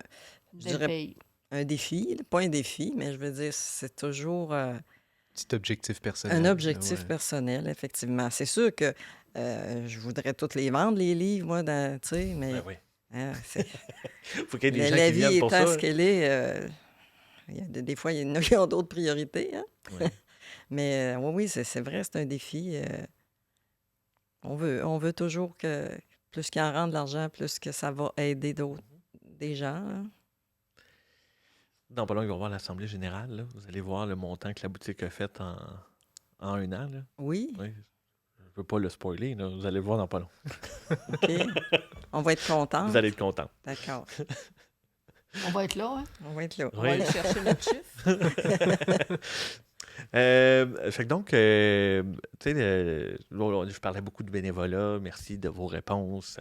Belle dirais paye. un défi. Pas un défi, mais je veux dire, c'est toujours Petit objectif personnel. un objectif ouais. personnel, effectivement. C'est sûr que je voudrais toutes les vendre, les livres, moi, tu sais, mais Ben oui. hein, Faut qu'il y ait des gens la qui viennent vie pour étant ça. ce qu'elle est, il y a des fois, il y en a qui ont d'autres priorités. Hein? Ouais. Mais oui, c'est vrai, c'est un défi. On veut toujours que plus qu'il en rend de l'argent, plus que ça va aider des gens. Hein. Dans pas long, ils vont voir l'Assemblée générale. Là. Vous allez voir le montant que la boutique a fait en un an. Là. Oui, Oui. Je veux pas le spoiler. Là. Vous allez le voir dans pas long. OK. On va être contents. Vous allez être content. D'accord. On va être là, hein? On va être là. On va aller chercher notre chiffre. Fait que donc, tu sais, je parlais beaucoup de bénévolat. Merci de vos réponses.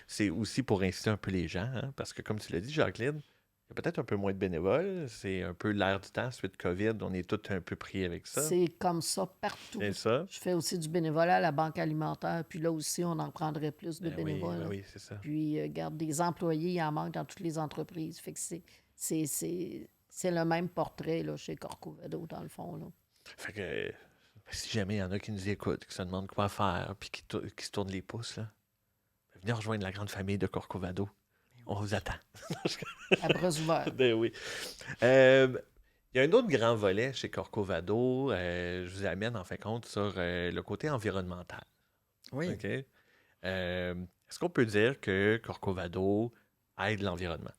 C'est aussi pour inciter un peu les gens, hein, parce que comme tu l'as dit, Jacqueline, il y a peut-être un peu moins de bénévoles. C'est un peu l'air du temps suite COVID. On est tous un peu pris avec ça. C'est comme ça partout. C'est ça. Je fais aussi du bénévolat à la Banque alimentaire, puis là aussi, on en prendrait plus de Ben oui, bénévoles. ben oui, c'est ça. Puis, garde des employés, il en manque dans toutes les entreprises. Fait que c'est le même portrait là, chez Corcovado, dans le fond. Là. Fait que si jamais il y en a qui nous écoutent, qui se demandent quoi faire, puis qui se tournent les pouces, là, venez rejoindre la grande famille de Corcovado. On vous attend. À bras ouverts. Ben oui. Il y a un autre grand volet chez Corcovado. Je vous amène en fin de compte sur le côté environnemental. Oui. OK? Est-ce qu'on peut dire que Corcovado aide l'environnement?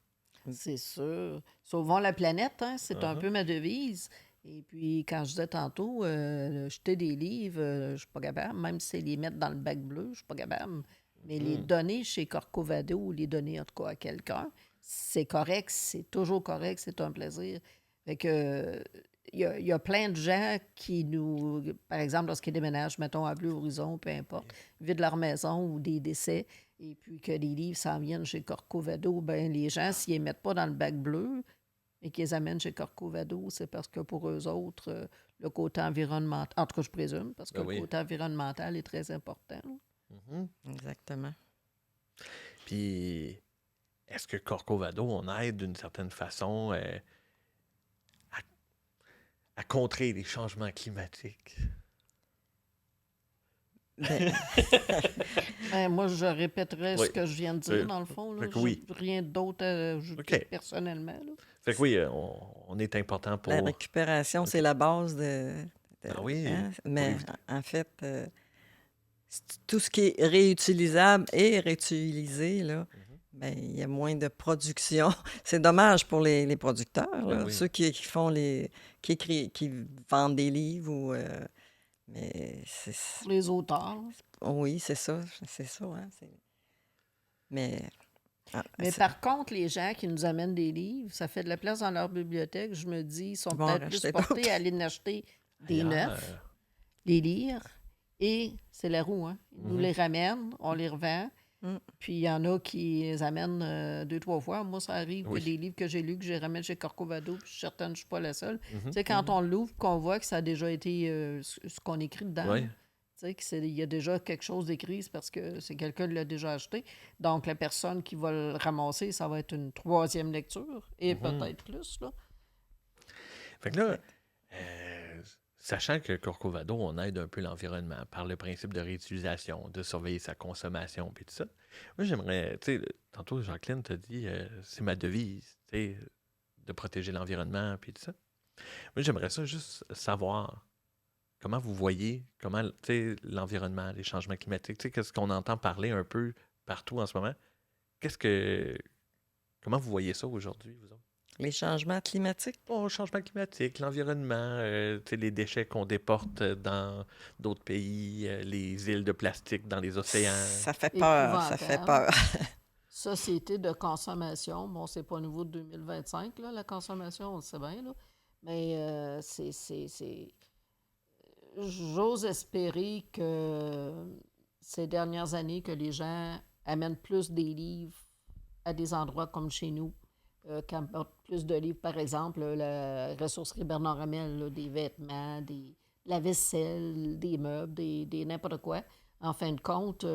C'est sûr. Sauvons la planète, hein? C'est un Uh-huh. peu ma devise. Et puis, quand je disais tantôt, jeter des livres, je suis pas capable. Même si c'est les mettre dans le bac bleu, je suis pas capable. Mais les donner chez Corcovado ou les donner en tout cas à quelqu'un, c'est correct, c'est toujours correct, c'est un plaisir. Fait que il y a plein de gens qui nous, par exemple, lorsqu'ils déménagent, mettons, à Bleu Horizon, peu importe, vident leur maison ou des décès, et puis que les livres s'en viennent chez Corcovado, ben les gens, s'ils les mettent pas dans le bac bleu et qu'ils les amènent chez Corcovado, c'est parce que pour eux autres, le côté environnemental, en tout cas, je présume, parce que Ben oui. le côté environnemental est très important. Mhm. Exactement. Puis, est-ce que Corcovado, on aide d'une certaine façon à contrer les changements climatiques? Ben, Moi, je répéterais Oui. ce que je viens de dire, dans le fond. Là. Fait que oui. J'ai rien d'autre à ajouter OK. personnellement. Là. Fait que oui, on est important pour... la récupération, c'est la base de Ah oui, hein? Mais éviter- en fait, tout ce qui est réutilisable et réutilisé, là, ben, il y a moins de production. C'est dommage pour les producteurs, là, oui. ceux qui font qui vendent des livres ou mais Pour les auteurs. oui, c'est ça, hein, mais Mais par contre, les gens qui nous amènent des livres, ça fait de la place dans leur bibliothèque. Je me dis, ils sont Ils vont peut-être en plus racheter portés d'autres. à aller en acheter des ailleurs. neufs, les lire. Et c'est la roue, hein? Ils nous les ramènent, on les revend. Mm. Puis il y en a qui les amènent 2-3 fois. Moi, ça arrive Oui. que des livres que j'ai lus, que j'ai ramène chez Corcovado, puis je suis certaine que je ne suis pas la seule. Mhm. Tu sais, quand on l'ouvre, qu'on voit que ça a déjà été ce qu'on écrit dedans, Ouais. tu sais, qu'il y a déjà quelque chose d'écrit, c'est parce que c'est quelqu'un qui l'a déjà acheté. Donc, la personne qui va le ramasser, ça va être une 3e lecture, et peut-être plus, là. Fait que là, Sachant que Corcovado, on aide un peu l'environnement par le principe de réutilisation, de surveiller sa consommation, puis tout ça. Moi, j'aimerais, tu sais, tantôt, Jacqueline t'a dit, c'est ma devise, tu sais, de protéger l'environnement, puis tout ça. Moi, j'aimerais ça juste savoir comment vous voyez, comment, tu sais, l'environnement, les changements climatiques, tu sais, qu'est-ce qu'on entend parler un peu partout en ce moment. Comment vous voyez ça aujourd'hui, vous autres? Les changements climatiques, Bon, le changement climatique, l'environnement, tu sais, les déchets qu'on déporte dans d'autres pays, les îles de plastique dans les océans. ça fait peur, ça fait peur. Société de consommation, bon, c'est pas nouveau de 2025, là, la consommation, on le sait bien, là. Mais j'ose espérer que ces dernières années, que les gens amènent plus des livres à des endroits comme chez nous, qu'apportent plus de livres, par exemple, la ressourcerie Bernard Hamel, là, des vêtements, la vaisselle, des meubles, des n'importe quoi. En fin de compte,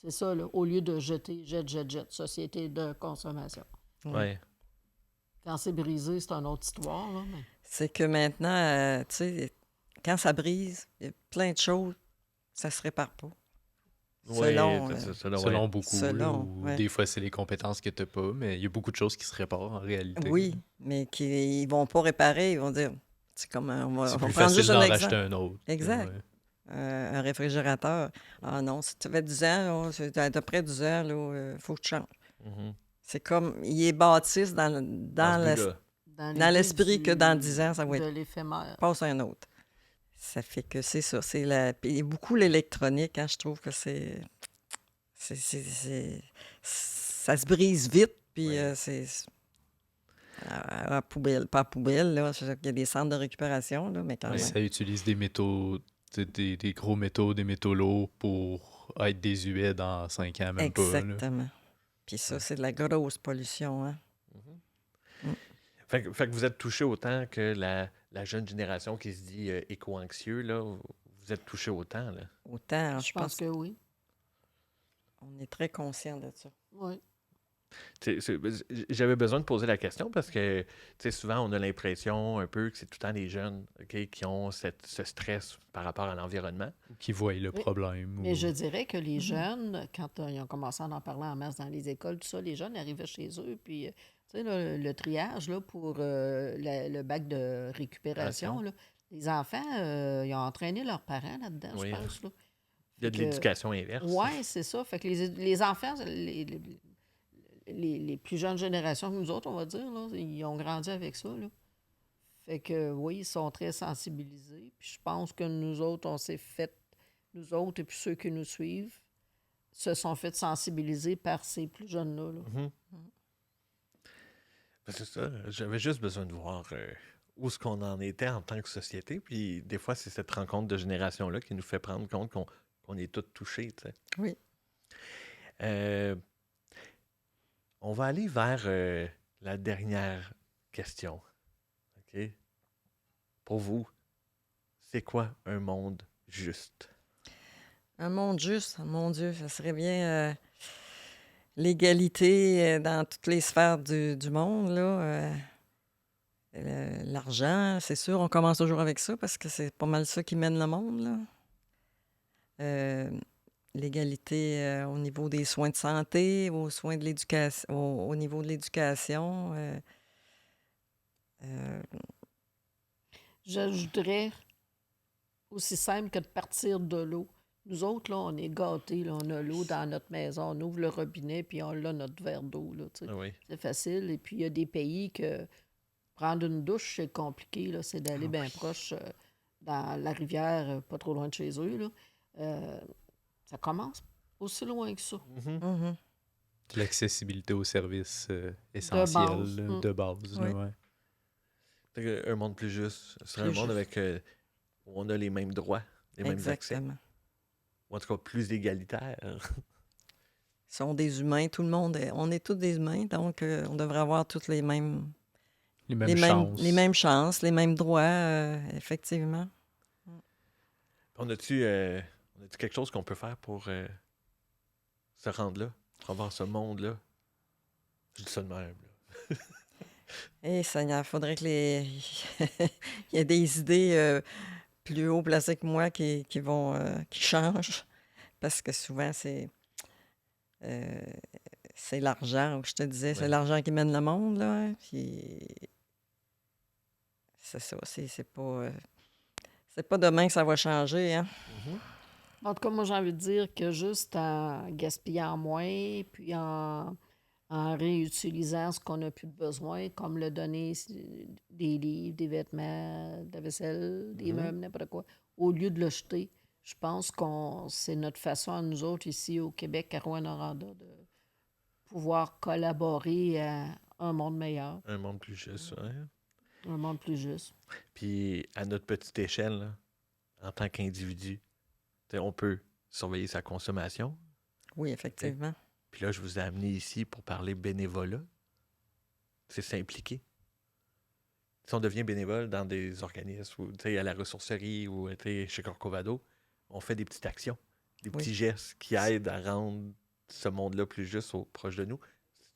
c'est ça, là, au lieu de jeter, jette, société de consommation. Ouais. Quand c'est brisé, c'est une autre histoire, là, mais... C'est que maintenant, tu sais, quand ça brise, il y a plein de choses, ça se répare pas. Selon, Selon beaucoup. selon, Ou ouais. des fois, c'est les compétences que tu n'as pas, mais il y a beaucoup de choses qui se réparent en réalité. Oui, mais ils vont pas réparer, ils vont dire, c'est comme, on va C'est prendre plus facile juste d'en un racheter exemple. un autre. Exact. Ouais. Un réfrigérateur. Ah non, si tu fais 10 ans, à peu près 10 ans, il faut que tu changes. Mhm. C'est comme, ils bâtissent dans ce but-là. dans l'esprit que dans 10 ans, ça va de être l'éphémère. passe à un autre. Ça fait que c'est ça. Puis beaucoup l'électronique, hein, je trouve que ça se brise vite, puis Ouais. c'est à poubelle, pas à poubelle, là. Je sais qu'il y a des centres de récupération, là, mais quand Ouais. même. Ça utilise des métaux, des gros métaux, des métaux lourds pour être désuets dans 5 ans, même pas. Là. Exactement. Puis ça, c'est de la grosse pollution, hein. Mhm. Fait que vous êtes touché autant que la jeune génération qui se dit éco-anxieux, là. Vous êtes touché autant, là. Autant, Je pense que oui. on est très conscient de ça. Oui. J'avais besoin de poser la question parce que souvent, on a l'impression un peu que c'est tout le temps les jeunes, OK, qui ont ce stress par rapport à l'environnement. Ou qui voient le Oui. problème. Mais ou- je dirais que les jeunes, quand ils ont commencé à en parler en masse dans les écoles, tout ça, les jeunes arrivaient chez eux, puis, tu sais, là, le triage là, pour le bac de récupération, là, les enfants, ils ont entraîné leurs parents là-dedans, Oui, je pense. Là. Il y a de Fait que- l'éducation inverse. Oui, c'est ça. Fait que les enfants, les plus jeunes générations que nous autres, on va dire, là, ils ont grandi avec ça. Là. Fait que oui, ils sont très sensibilisés. Puis je pense que nous autres, on s'est fait, nous autres et puis ceux qui nous suivent, se sont fait sensibiliser par ces plus jeunes-là. Là. Mhm. Ben, c'est ça. J'avais juste besoin de voir où est-ce qu'on en était en tant que société. Puis des fois, c'est cette rencontre de génération-là qui nous fait prendre compte qu'on est tous touchés. Tu sais. Oui. On va aller vers la dernière question. OK? Pour vous, c'est quoi un monde juste? Un monde juste, mon Dieu, ça serait bien l'égalité dans toutes les sphères du monde, là. L'argent, c'est sûr, on commence toujours avec ça parce que c'est pas mal ça qui mène le monde, là. L'égalité au niveau des soins de santé, aux soins de l'éducation, au niveau de l'éducation. J'ajouterais aussi simple que de partir de l'eau. Nous autres, là, on est gâtés. Là, on a l'eau dans notre maison. On ouvre le robinet, puis on a notre verre d'eau. Là, tu sais. Ah oui. C'est facile. Et puis, il y a des pays que prendre une douche, c'est compliqué. Là. C'est d'aller bien proche dans la rivière, pas trop loin de chez eux. Là. Ça commence aussi loin que ça. Mhm. Mhm. L'accessibilité aux services essentiels base. là, de base. Oui. Là, ouais. Fait que un monde plus juste, ce serait Plus un monde juste. avec où on a les mêmes droits, les mêmes accès. Exactement. Ou en tout cas, plus égalitaire. Ils sont des humains, tout le monde. On est tous des humains, donc on devrait avoir toutes les mêmes chances. les mêmes chances, les mêmes droits, effectivement. On a-tu quelque chose qu'on peut faire pour se rendre là, pour avoir ce monde-là? Je dis ça de même. Là. Eh, Seigneur, faudrait que les... il y a des idées plus haut placées que moi qui vont, qui changent. Parce que souvent, euh, c'est l'argent, je te disais, c'est Ouais. l'argent qui mène le monde, là. Hein, puis c'est ça, c'est pas demain que ça va changer, hein. Mhm. En tout cas, moi, j'ai envie de dire que juste en gaspillant moins, puis en réutilisant ce qu'on n'a plus de besoin, comme le donner des livres, des vêtements, de la vaisselle, des Mhm. meubles, n'importe quoi, au lieu de le jeter, je pense que c'est notre façon à nous autres ici au Québec, à Rouyn-Noranda, de pouvoir collaborer à un monde meilleur, Un monde plus juste, ouais. un monde plus juste. Puis à notre petite échelle, là, en tant qu'individu, tu sais, on peut surveiller sa consommation. Oui, effectivement. Puis là, je vous ai amené ici pour parler bénévolat. C'est s'impliquer. Si on devient bénévole dans des organismes, ou tu sais, à la ressourcerie ou tu sais, chez Corcovado, on fait des petites actions, des Oui. petits gestes qui aident à rendre ce monde-là plus juste proche de nous.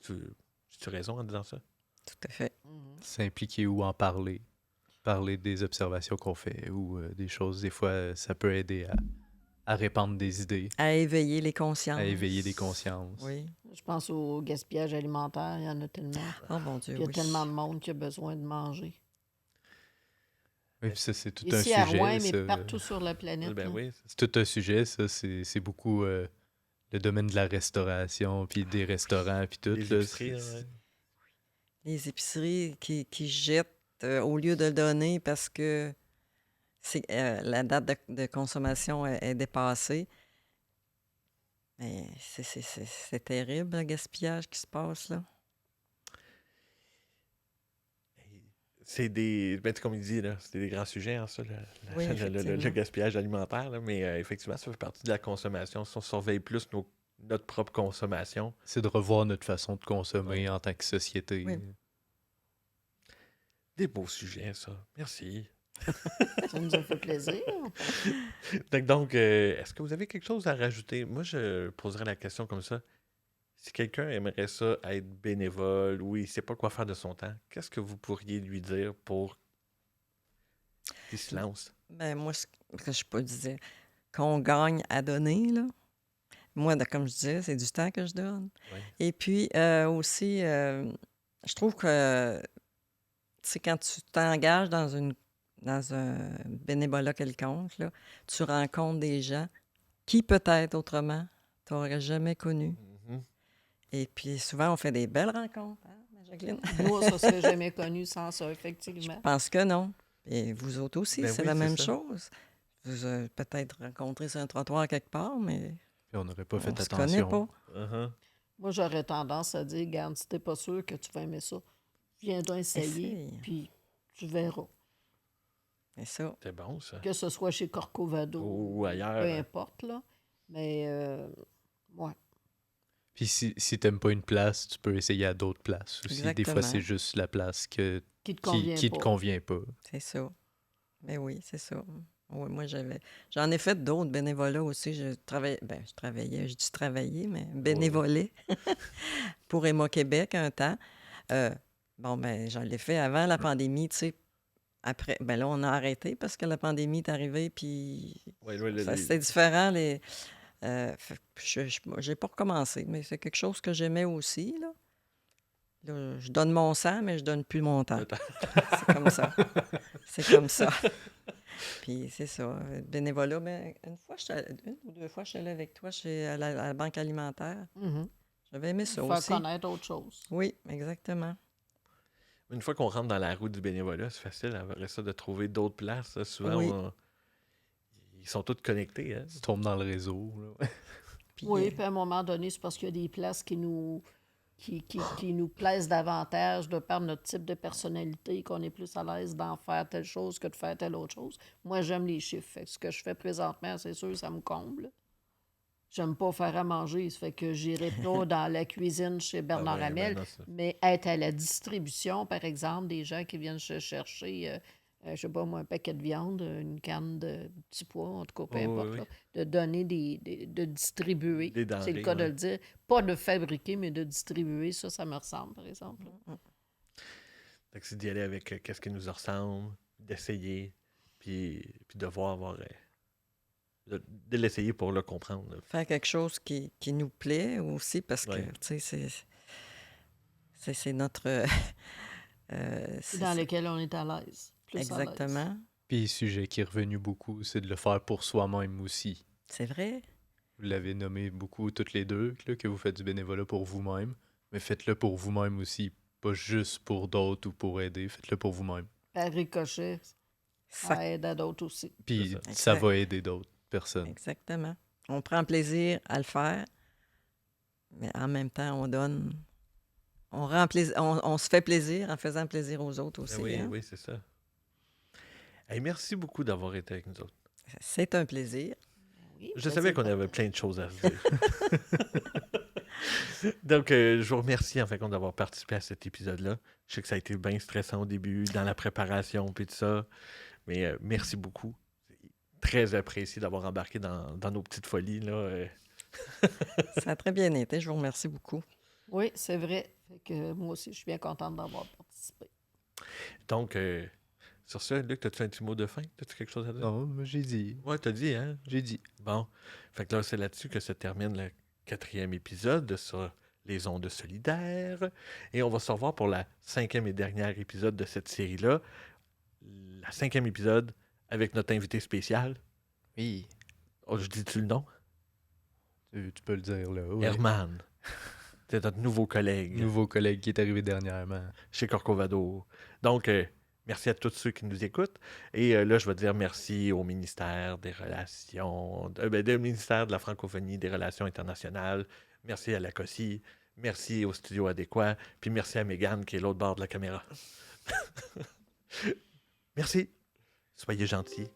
As-tu raison en disant ça? Tout à fait. S'impliquer ou en parler. Parler des observations qu'on fait ou des choses. Des fois, ça peut aider à répandre des idées, À éveiller les consciences. à éveiller des consciences. Oui. Je pense au gaspillage alimentaire, il y en a tellement. Oh mon Dieu, Puis il y a oui. tellement de monde qui a besoin de manger. Oui, puis ça, c'est tout un Ici à sujet. Rouen, mais ça. partout sur la planète. Ben là. oui. C'est tout un sujet, ça. C'est beaucoup le domaine de la restauration, puis des restaurants, puis tout. Les là, épiceries, là, ouais. Les épiceries qui jettent au lieu de le donner parce que la date de consommation est dépassée. Mais c'est terrible, le gaspillage qui se passe, là. C'est des. Ben, comme il dit, là, c'est des grands sujets, hein, ça, Oui, le effectivement. gaspillage alimentaire. Là, mais effectivement, ça fait partie de la consommation. Si on surveille plus notre propre consommation, C'est de revoir notre façon de consommer Ouais. en tant que société. Oui. des beaux sujets, ça. Merci. Ça nous a fait plaisir. Donc, est-ce que vous avez quelque chose à rajouter? Moi, je poserais la question comme ça. Si quelqu'un aimerait ça être bénévole ou il ne sait pas quoi faire de son temps, qu'est-ce que vous pourriez lui dire pour qu'il se lance? Ben, moi, ce que je peux dire, qu'on gagne à donner, là. Moi, comme je disais, c'est du temps que je donne. Ouais. Et puis, aussi, je trouve que, tu sais, quand tu t'engages dans un bénévolat quelconque, là, tu rencontres des gens qui, peut-être autrement, tu n'aurais jamais connus. Mhm. Et puis, souvent, on fait des belles rencontres, hein, Jacqueline? Nous, on ne se serait jamais connus sans ça, effectivement. Je pense que non. Et vous autres aussi, Ben c'est oui, la c'est même ça. chose. Vous avez peut-être rencontré sur un trottoir quelque part, mais Puis on n'aurait pas on fait se connaît attention. pas. Uh-huh. Moi, j'aurais tendance à dire, garde, si t'es pas sûr que tu vas aimer ça, viens donc essayer, Essaye. puis tu verras. C'est ça. C'est bon, ça. Que ce soit chez Corcovado Ou ailleurs. peu importe, là. Mais, ouais. Puis si t'aimes pas une place, tu peux essayer à d'autres places aussi. Des fois, Exactement. c'est juste la place Qui te qui convient te pas. convient pas. C'est ça. Mais oui, c'est ça. Oui, moi, j'en ai fait d'autres bénévolats aussi. Je travaillais, je dis travailler, mais bénévolais pour Emma Québec un temps. Bon, ben, j'en l'ai fait avant la pandémie, tu sais. Après, ben là, on a arrêté parce que la pandémie est arrivée, puis Ouais, ouais, c'était différent. J'ai pas recommencé, mais c'est quelque chose que j'aimais aussi, là. Là, je donne mon sang, mais je donne plus mon temps. C'est comme ça. C'est comme ça. Puis c'est ça. Bénévolat, mais une ou deux fois, je suis allée avec toi à la Banque alimentaire. Mhm. J'avais aimé ça Faire aussi. connaître autre chose. Oui, exactement. Une fois qu'on rentre dans la roue du bénévolat, c'est facile après ça de trouver d'autres places. Là. Souvent, Oui. ils sont tous connectés. Hein? Tu tombes dans le réseau. Là. Puis, Oui, puis à un moment donné, c'est parce qu'il y a des places qui nous plaisent davantage de par notre type de personnalité, qu'on est plus à l'aise d'en faire telle chose que de faire telle autre chose. Moi, j'aime les chiffres. Fait que ce que je fais présentement, c'est sûr, ça me comble. J'aime pas faire à manger, ça fait que j'irai pas dans la cuisine chez Bernard Ah ouais, Hamel, ben non, ça. mais être à la distribution, par exemple, des gens qui viennent chercher, je sais pas moi, un paquet de viande, une canne de petits pois, en tout cas, peu Oh, importe, oui, là, de donner de distribuer, Des denrées, c'est le cas de ouais. le dire, pas de fabriquer, mais de distribuer, ça me ressemble, par exemple. Fait que c'est d'y aller avec qu'est-ce qui nous ressemble, d'essayer, puis de voir, de l'essayer pour le comprendre. Là. Faire quelque chose qui nous plaît aussi, parce que, Ouais. tu sais, c'est notre... Dans lequel on est à l'aise. Plus à l'aise. Exactement. Puis, sujet qui est revenu beaucoup, c'est de le faire pour soi-même aussi. C'est vrai. Vous l'avez nommé beaucoup toutes les deux, là, que vous faites du bénévolat pour vous-même, mais faites-le pour vous-même aussi, pas juste pour d'autres ou pour aider, faites-le pour vous-même. Par ricochet, Ça- ça aide à d'autres aussi. Puis C'est ça Exact. va aider d'autres personnes. Exactement. On prend plaisir à le faire, mais en même temps, on donne... On se fait plaisir en faisant plaisir aux autres aussi. Ben oui, hein. oui, c'est ça. Hey, merci beaucoup d'avoir été avec nous autres. C'est un plaisir. Oui, Je savais qu'on avait plein de choses à se dire. Donc, je vous remercie en fin de compte d'avoir participé à cet épisode-là. Je sais que ça a été bien stressant au début, dans la préparation, puis tout ça. Mais merci beaucoup. C'est très apprécié d'avoir embarqué dans nos petites folies. Là. Ça a très bien été. Je vous remercie beaucoup. Oui, c'est vrai. Fait que moi aussi, je suis bien contente d'avoir participé. Donc, sur ça, Luc, as-tu un petit mot de fin? As-tu quelque chose à dire? Non, mais j'ai dit. Ouais, t'as dit, hein? J'ai dit. Bon. Fait que là, c'est là-dessus que se termine le 4e épisode sur les ondes solidaires. Et on va se revoir pour la 5e et dernière épisode de cette série-là. La 5e épisode avec notre invité spécial. Oui. Oh, je dis-tu le nom? Tu peux le dire, là. Ouais. Herman. C'est notre nouveau collègue Nouveau collègue qui est arrivé dernièrement. chez Corcovado. Donc, merci à tous ceux qui nous écoutent. Et là, je vais dire merci au ministère des Relations, au ministère de la Francophonie, des Relations internationales. Merci à la COSI. Merci au studio adéquat. Puis merci à Mégane qui est l'autre bord de la caméra. Merci. Soyez gentils.